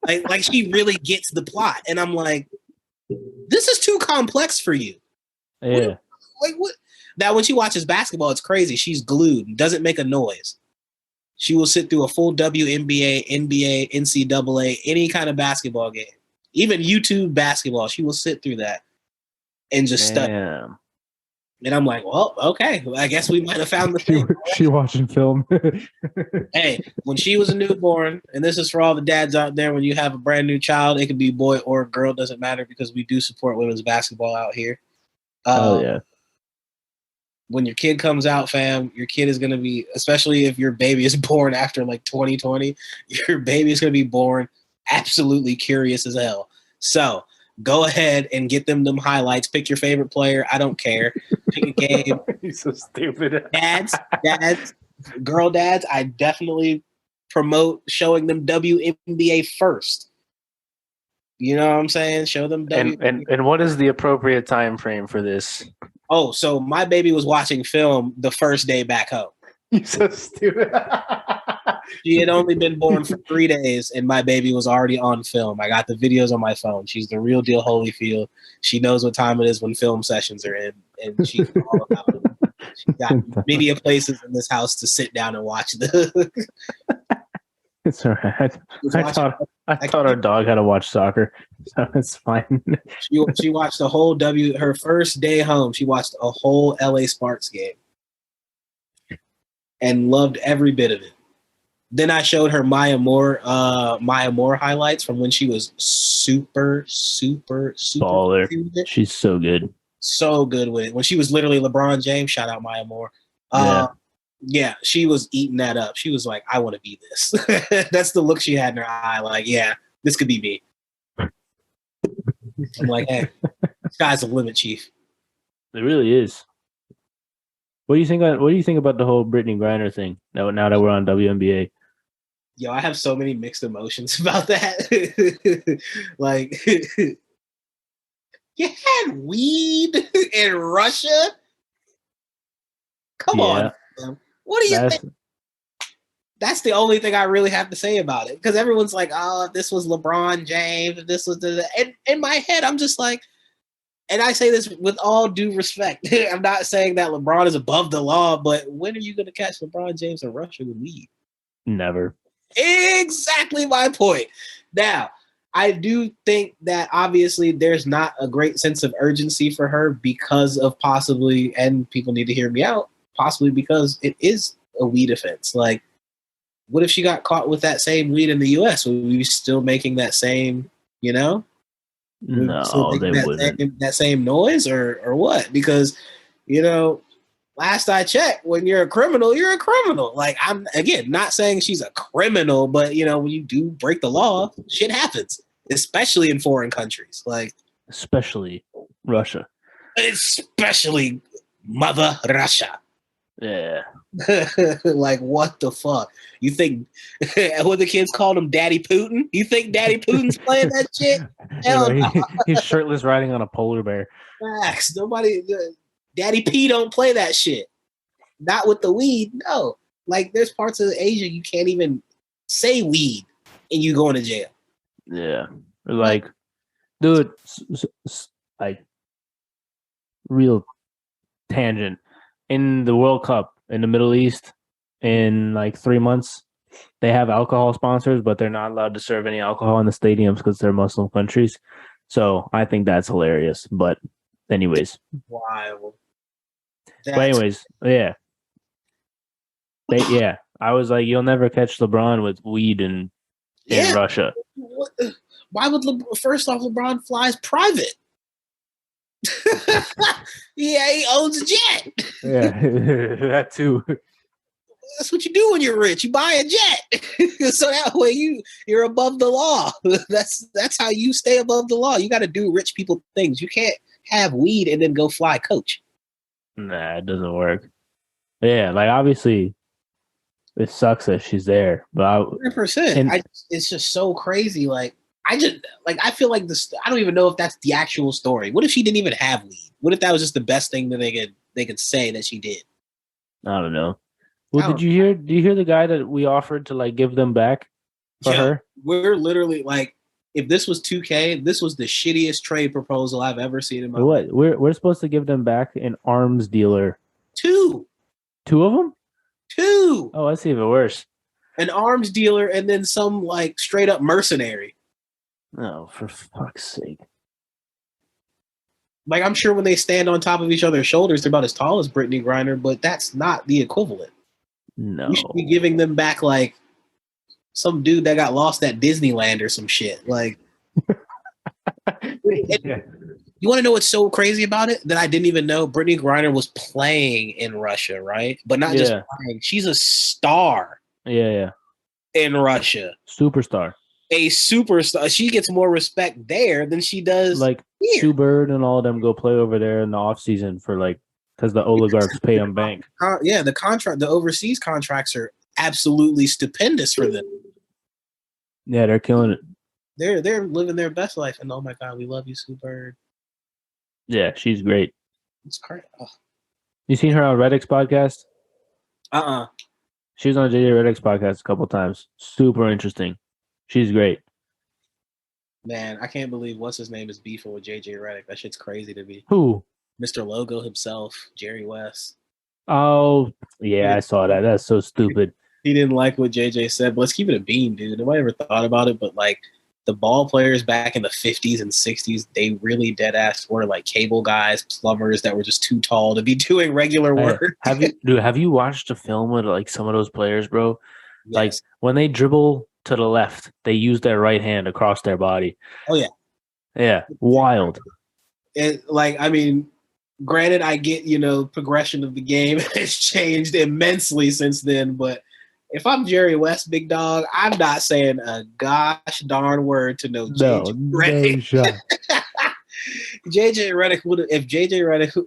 like she really gets the plot. And I'm like, this is too complex for you. Yeah. What? Now, when she watches basketball, it's crazy. She's glued, doesn't make a noise. She will sit through a full WNBA, NBA, NCAA, any kind of basketball game. Even YouTube basketball, she will sit through that and just study. And I'm like, well, okay. I guess we might have found the thing. She watching film. Hey, when she was a newborn, and this is for all the dads out there, when you have a brand new child, it could be a boy or a girl, doesn't matter, because we do support women's basketball out here. Oh, yeah. When your kid comes out, fam, your kid is going to be, especially if your baby is born after like 2020, your baby is going to be born absolutely curious as hell. So go ahead and get them highlights. Pick your favorite player. I don't care. Pick a game. He's so stupid. Dads, girl dads, I definitely promote showing them WNBA first. You know what I'm saying? Show them WNBA. And what is the appropriate time frame for this? Oh, so my baby was watching film the first day back home. You're so stupid. She had only been born for 3 days, and my baby was already on film. I got the videos on my phone. She's the real deal Holyfield. She knows what time it is when film sessions are in, and she's all about it. She's got media places in this house to sit down and watch the. It's all right. I taught our dog how to watch soccer, so it's fine. She watched the whole her first day home. She watched a whole LA Sparks game and loved every bit of it. Then I showed her Maya Moore highlights from when she was super baller. She's so good. So good with it. When she was literally LeBron James, shout out Maya Moore. Yeah, she was eating that up. She was like, I want to be this. That's the look she had in her eye. Like, yeah, this could be me. I'm like, hey, sky's the limit, Chief. It really is. What do you think about the whole Brittany Griner thing? Now that we're on WNBA. Yo, I have so many mixed emotions about that. Like, you had weed in Russia? Come on. Man. What do you think? That's the only thing I really have to say about it. Because everyone's like, oh, if this was LeBron James, if this was and in my head, I'm just like, and I say this with all due respect. I'm not saying that LeBron is above the law, but when are you going to catch LeBron James in Russia with weed? Never. Exactly my point. Now, I do think that obviously there's not a great sense of urgency for her because of possibly, and people need to hear me out, possibly because it is a weed offense. Like, what if she got caught with that same weed in the U.S.? Would we be still making that same, No, they wouldn't. That same noise or what? Because, last I checked, when you're a criminal, you're a criminal. Like, I'm, again, not saying she's a criminal, but, when you do break the law, shit happens, especially in foreign countries. Like, especially Russia. Especially Mother Russia. Yeah. Like, what the fuck? You think what the kids called him Daddy Putin? You think Daddy Putin's playing that shit? Hell no. He's shirtless riding on a polar bear. Facts. Nobody, Daddy P don't play that shit. Not with the weed. No. Like, there's parts of Asia you can't even say weed and you going to jail. Yeah. Like, dude, like, real tangent. In the World Cup in the Middle East, in like 3 months, they have alcohol sponsors, but they're not allowed to serve any alcohol in the stadiums because they're Muslim countries. So I think that's hilarious. But anyways, Wild. but anyways, yeah. Yeah. I was like, you'll never catch LeBron with weed in Russia. Why would first off, LeBron flies private? Yeah, he owns a jet. Yeah, that too. That's what you do when you're rich. You buy a jet, so that way you're above the law. That's how you stay above the law. You got to do rich people things. You can't have weed and then go fly coach. Nah, it doesn't work. Yeah, like obviously, it sucks that she's there, but 100%. It's just so crazy. Like I feel like this. I don't even know if that's the actual story. What if she didn't even have weed? What if that was just the best thing that they could say that she did? I don't know. Well, did you hear the guy that we offered to like give them back for her? We're literally like, if this was 2K, this was the shittiest trade proposal I've ever seen in my life. What? We're supposed to give them back an arms dealer. Two of them? Two. Oh, that's even worse. An arms dealer and then some like straight up mercenary. Oh, for fuck's sake. Like, I'm sure when they stand on top of each other's shoulders, they're about as tall as Brittany Griner, but that's not the equivalent. No. You should be giving them back like some dude that got lost at Disneyland or some shit. Like, yeah. You want to know what's so crazy about it that I didn't even know? Brittany Griner was playing in Russia, right? But not just playing. She's a star. Yeah. In Russia. Superstar. A superstar. She gets more respect there than she does like here. Sue Bird and all of them go play over there in the off season for like because the oligarchs pay them bank. The overseas contracts are absolutely stupendous for them. Yeah, they're killing it. They're living their best life, and oh my god, we love you, Sue Bird. Yeah, she's great. It's crazy. Oh. You seen her on Reddick's podcast? She was on JJ Reddick's podcast a couple times. Super interesting. She's great. Man, I can't believe what's his name is beefing with JJ Reddick. That shit's crazy to me. Who? Mr. Logo himself, Jerry West. Oh, yeah, I saw that. That's so stupid. He didn't like what JJ said, but let's keep it a beam, dude. Nobody ever thought about it, but like the ball players back in the 50s and 60s, they really dead ass were like cable guys, plumbers that were just too tall to be doing regular work. Have you watched a film with like some of those players, bro? Yes. Like when they dribble to the left, they use their right hand across their body. Oh yeah. Yeah. Wild. Granted, I get, progression of the game has changed immensely since then, but if I'm Jerry West, big dog, I'm not saying a gosh darn word to no JJ Redick. No JJ Redick would have, if JJ Redick,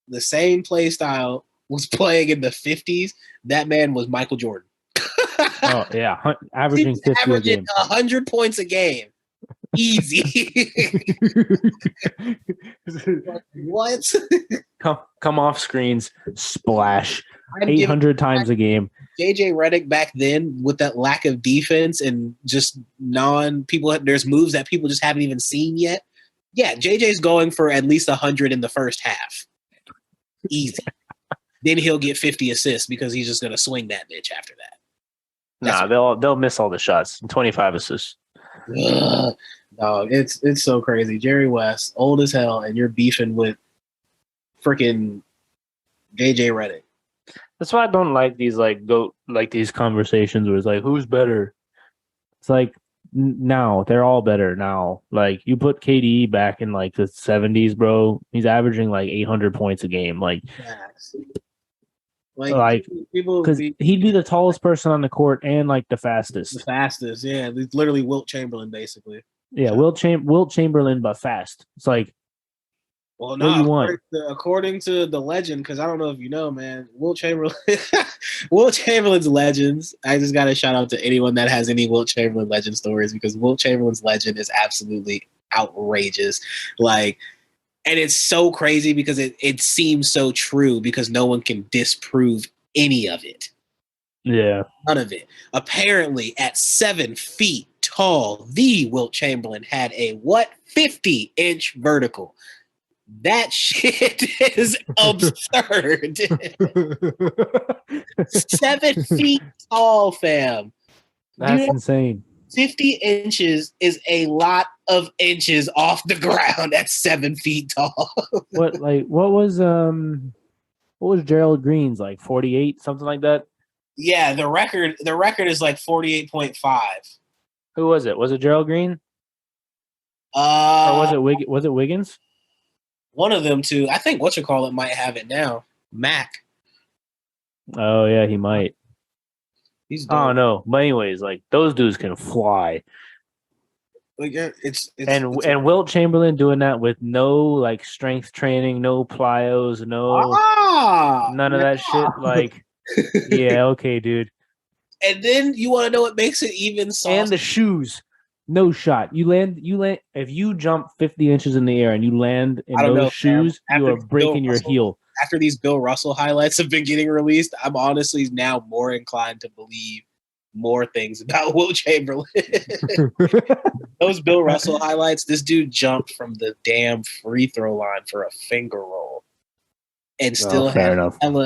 the same play style, was playing in the 50s, that man was Michael Jordan. Oh, yeah. Averaging 50 a game. 100 points a game. Easy. What? Come off screens, splash. 800 times a game. JJ Redick back then, with that lack of defense and just non-people, there's moves that people just haven't even seen yet. Yeah, JJ's going for at least 100 in the first half. Easy. Then he'll get 50 assists because he's just going to swing that bitch after that. They'll miss all the shots. 25 assists. Ugh. Dog, it's so crazy. Jerry West, old as hell, and you're beefing with freaking JJ Redick. That's why I don't like these these conversations where it's like, who's better? It's like now they're all better now. Like you put KD back in like the 70s, bro. He's averaging like 800 points a game. Like people, because he'd be the tallest person on the court and like the fastest. The fastest, yeah. It's literally Wilt Chamberlain, basically. Yeah, Wilt Chamberlain, but fast. It's like Well, What do no, you want? according to the legend, because I don't know if you know, man, Wilt Chamberlain, Wilt Chamberlain's legends. I just got to shout out to anyone that has any Wilt Chamberlain legend stories because Wilt Chamberlain's legend is absolutely outrageous. Like, and it's so crazy because it seems so true because no one can disprove any of it. Yeah. None of it. Apparently, at 7 feet tall, the Wilt Chamberlain had a 50-inch vertical. That shit is absurd. 7 feet tall, fam. That's insane. 50 inches is a lot of inches off the ground at 7 feet tall. What was Gerald Green's, like 48, something like that? Yeah, the record is like 48.5. Who was it? Was it Gerald Green? Or was it Wiggins? One of them two. I think whatchamacallit might have it now. Mac. Oh yeah, he might. He's I don't know. But anyways, like those dudes can fly. Like it's And Wilt Chamberlain doing that with no like strength training, no plyos, none of that shit. Like, yeah, okay, dude. And then you want to know what makes it even saucy? And the shoes, no shot. You land. If you jump 50 inches in the air and you land in those shoes, you are breaking your heel. After these Bill Russell highlights have been getting released, I'm honestly now more inclined to believe more things about Wilt Chamberlain. Those Bill Russell highlights, this dude jumped from the damn free throw line for a finger roll and still had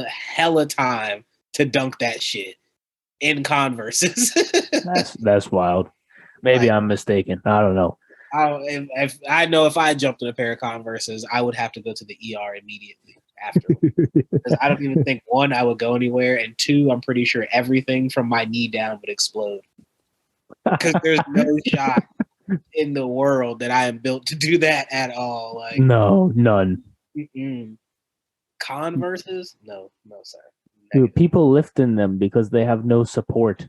hella time to dunk that shit in Converses. That's wild. Maybe I'm mistaken. I don't know. I know if I jumped in a pair of Converses, I would have to go to the ER immediately after. Because I don't even think, one, I would go anywhere, and two, I'm pretty sure everything from my knee down would explode. Because there's no shot in the world that I am built to do that at all. Like, no, none. Converses? No, sir. Dude, people lift in them because they have no support.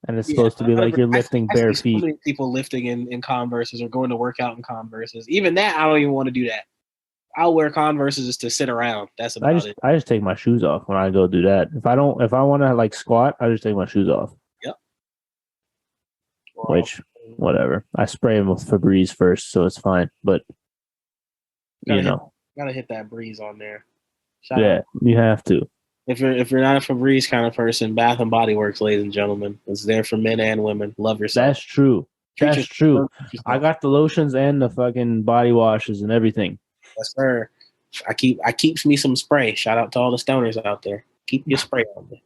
And it's supposed to be like you're lifting bare feet. So many people lifting in Converses or going to work out in Converses. Even that, I don't even want to do that. I'll wear Converses just to sit around. That's about it. I just take my shoes off when I go do that. If I want to like squat, I just take my shoes off. Yep. Which, whatever. I spray them with Febreze first, so it's fine. But gotta hit that breeze on there. You have to. If you're not a Febreze kind of person, Bath and Body Works, ladies and gentlemen, it's there for men and women. Love yourself. That's true. That's true. I got the lotions and the fucking body washes and everything. Yes, sir. I keeps me some spray. Shout out to all the stoners out there. Keep your spray on there.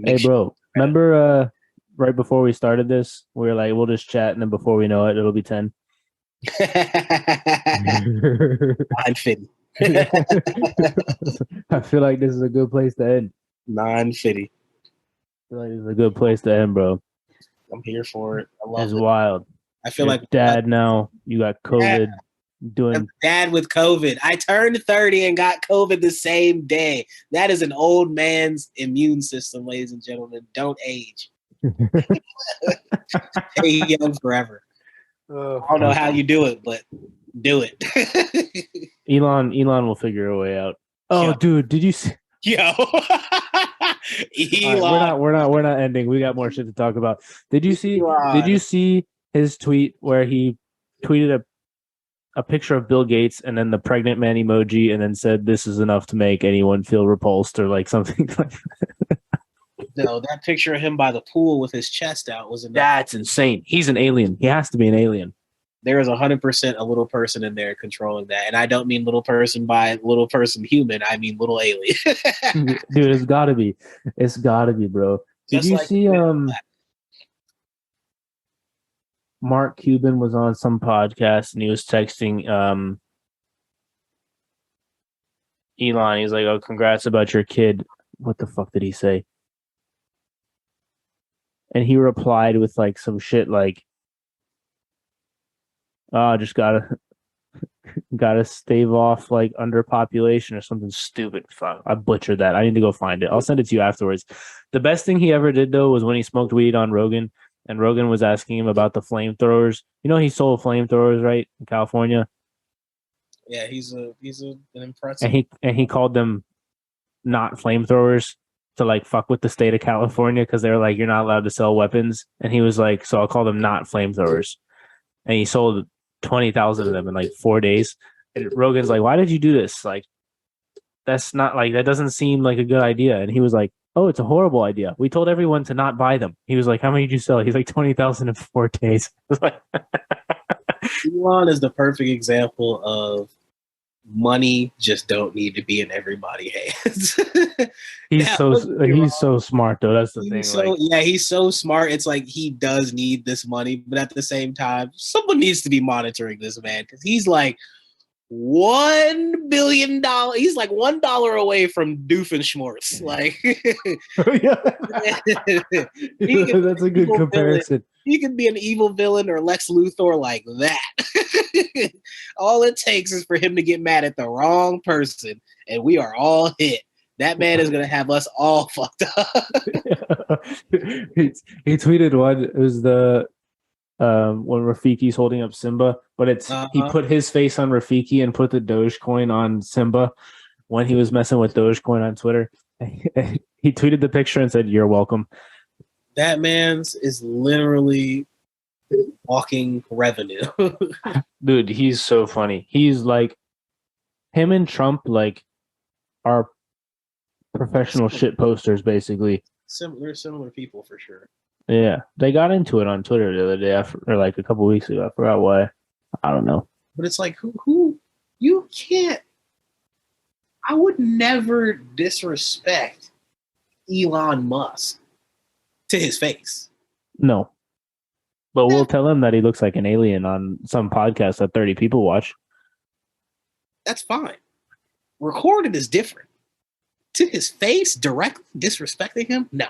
Hey, bro. Remember right before we started this, we were like, we'll just chat, and then before we know it, it'll be 10. 9:50. I feel like this is a good place to end. 9:50. I feel like this is a good place to end, bro. I'm here for it. I love it. It's wild. I feel Your like dad now. You got COVID. I'm dad with COVID. I turned 30 and got COVID the same day. That is an old man's immune system, ladies and gentlemen. Don't age. Stay young forever. I don't know how you do it, but do it. Elon will figure a way out. Oh, dude, did you see? Yo, Elon. We're not ending. We got more shit to talk about. Did you see? Elon. Did you see his tweet where he tweeted a picture of Bill Gates and then the pregnant man emoji and then said, "This is enough to make anyone feel repulsed," or like something like that? No, that picture of him by the pool with his chest out was enough. That's insane. He's an alien. He has to be an alien. There is 100% a little person in there controlling that. And I don't mean little person by little person human. I mean little alien. Dude, it's gotta be. It's gotta be, bro. Did you see Mark Cuban was on some podcast and he was texting Elon. He's like, "Oh, congrats about your kid." What the fuck did he say? And he replied with like some shit like, "Oh, just gotta stave off like underpopulation," or something stupid. Fuck, I butchered that. I need to go find it. I'll send it to you afterwards. The best thing he ever did though was when he smoked weed on Rogan, and Rogan was asking him about the flamethrowers. You know, he sold flamethrowers, right, in California. Yeah, he's an impressive. And he called them not flamethrowers to like fuck with the state of California because they were like, you're not allowed to sell weapons. And he was like, so I'll call them not flamethrowers. And he sold 20,000 of them in like 4 days. And Rogan's like, why did you do this? Like, that's not like, that doesn't seem like a good idea. And he was like, oh, it's a horrible idea. We told everyone to not buy them. He was like, how many did you sell? He's like, 20,000 in 4 days. I was like, Elon is the perfect example of money just don't need to be in everybody's hands. he's so smart though. That's the thing. So, yeah, he's so smart. It's like he does need this money, but at the same time, someone needs to be monitoring this man because he's like $1 billion. He's like $1 away from Doofenshmirtz. Like, that's a good comparison. He could be an evil villain or Lex Luthor like that. All it takes is for him to get mad at the wrong person, and we are all hit. That man is gonna have us all fucked up. He tweeted one. It was the when Rafiki's holding up Simba, but it's he put his face on Rafiki and put the Dogecoin on Simba when he was messing with Dogecoin on Twitter. He tweeted the picture and said, "You're welcome." That man's is literally walking revenue. Dude, he's so funny. He's like him and Trump like are professional shit posters basically. They're similar people for sure. Yeah, they got into it on Twitter the other day, or like a couple weeks ago. I forgot why. I don't know. But it's like, who you can't. I would never disrespect Elon Musk to his face. No, but we'll tell him that he looks like an alien on some podcast that 30 people watch. That's fine. Recorded is different. To his face, directly disrespecting him, no.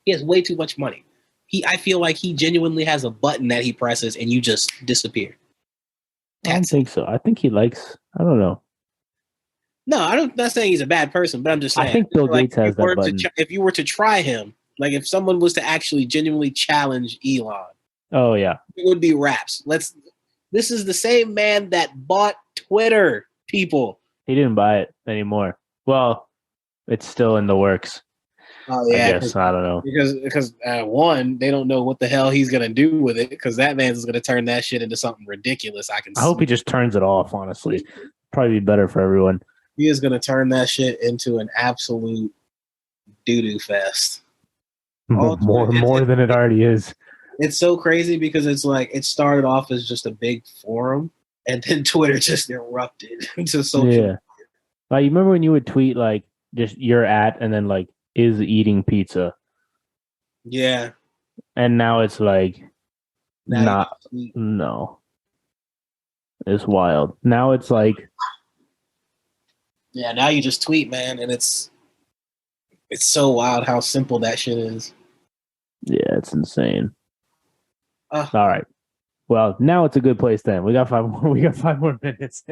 He has way too much money. I feel like he genuinely has a button that he presses and you just disappear. I don't think so. I think he likes, I don't know. No, I'm not saying he's a bad person, but I'm just saying. I think Bill Gates has that button. If you were to try him, like if someone was to actually genuinely challenge Elon. Oh, yeah. It would be raps. This is the same man that bought Twitter, people. He didn't buy it anymore. Well, it's still in the works. Oh yeah, I guess I don't know because one, they don't know what the hell he's gonna do with it because that man's gonna turn that shit into something ridiculous. I hope he just turns it off. Honestly, probably be better for everyone. He is gonna turn that shit into an absolute doo-doo fest. More than it already is. It's so crazy because it's like it started off as just a big forum, and then Twitter just erupted into social. Yeah, like you remember when you would tweet like just you're at and then like is eating pizza. Yeah. And now it's like now no. It's wild. Now it's like yeah, now you just tweet, man, and it's so wild how simple that shit is. Yeah, it's insane. All right. Well, now it's a good place then. We got 5 more minutes.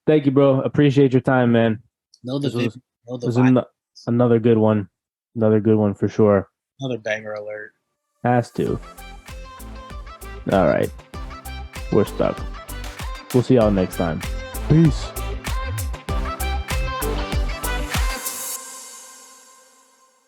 Thank you, bro. Appreciate your time, man. This was another good one. Another good one for sure. Another banger alert. Has to. All right. We're stuck. We'll see y'all next time. Peace.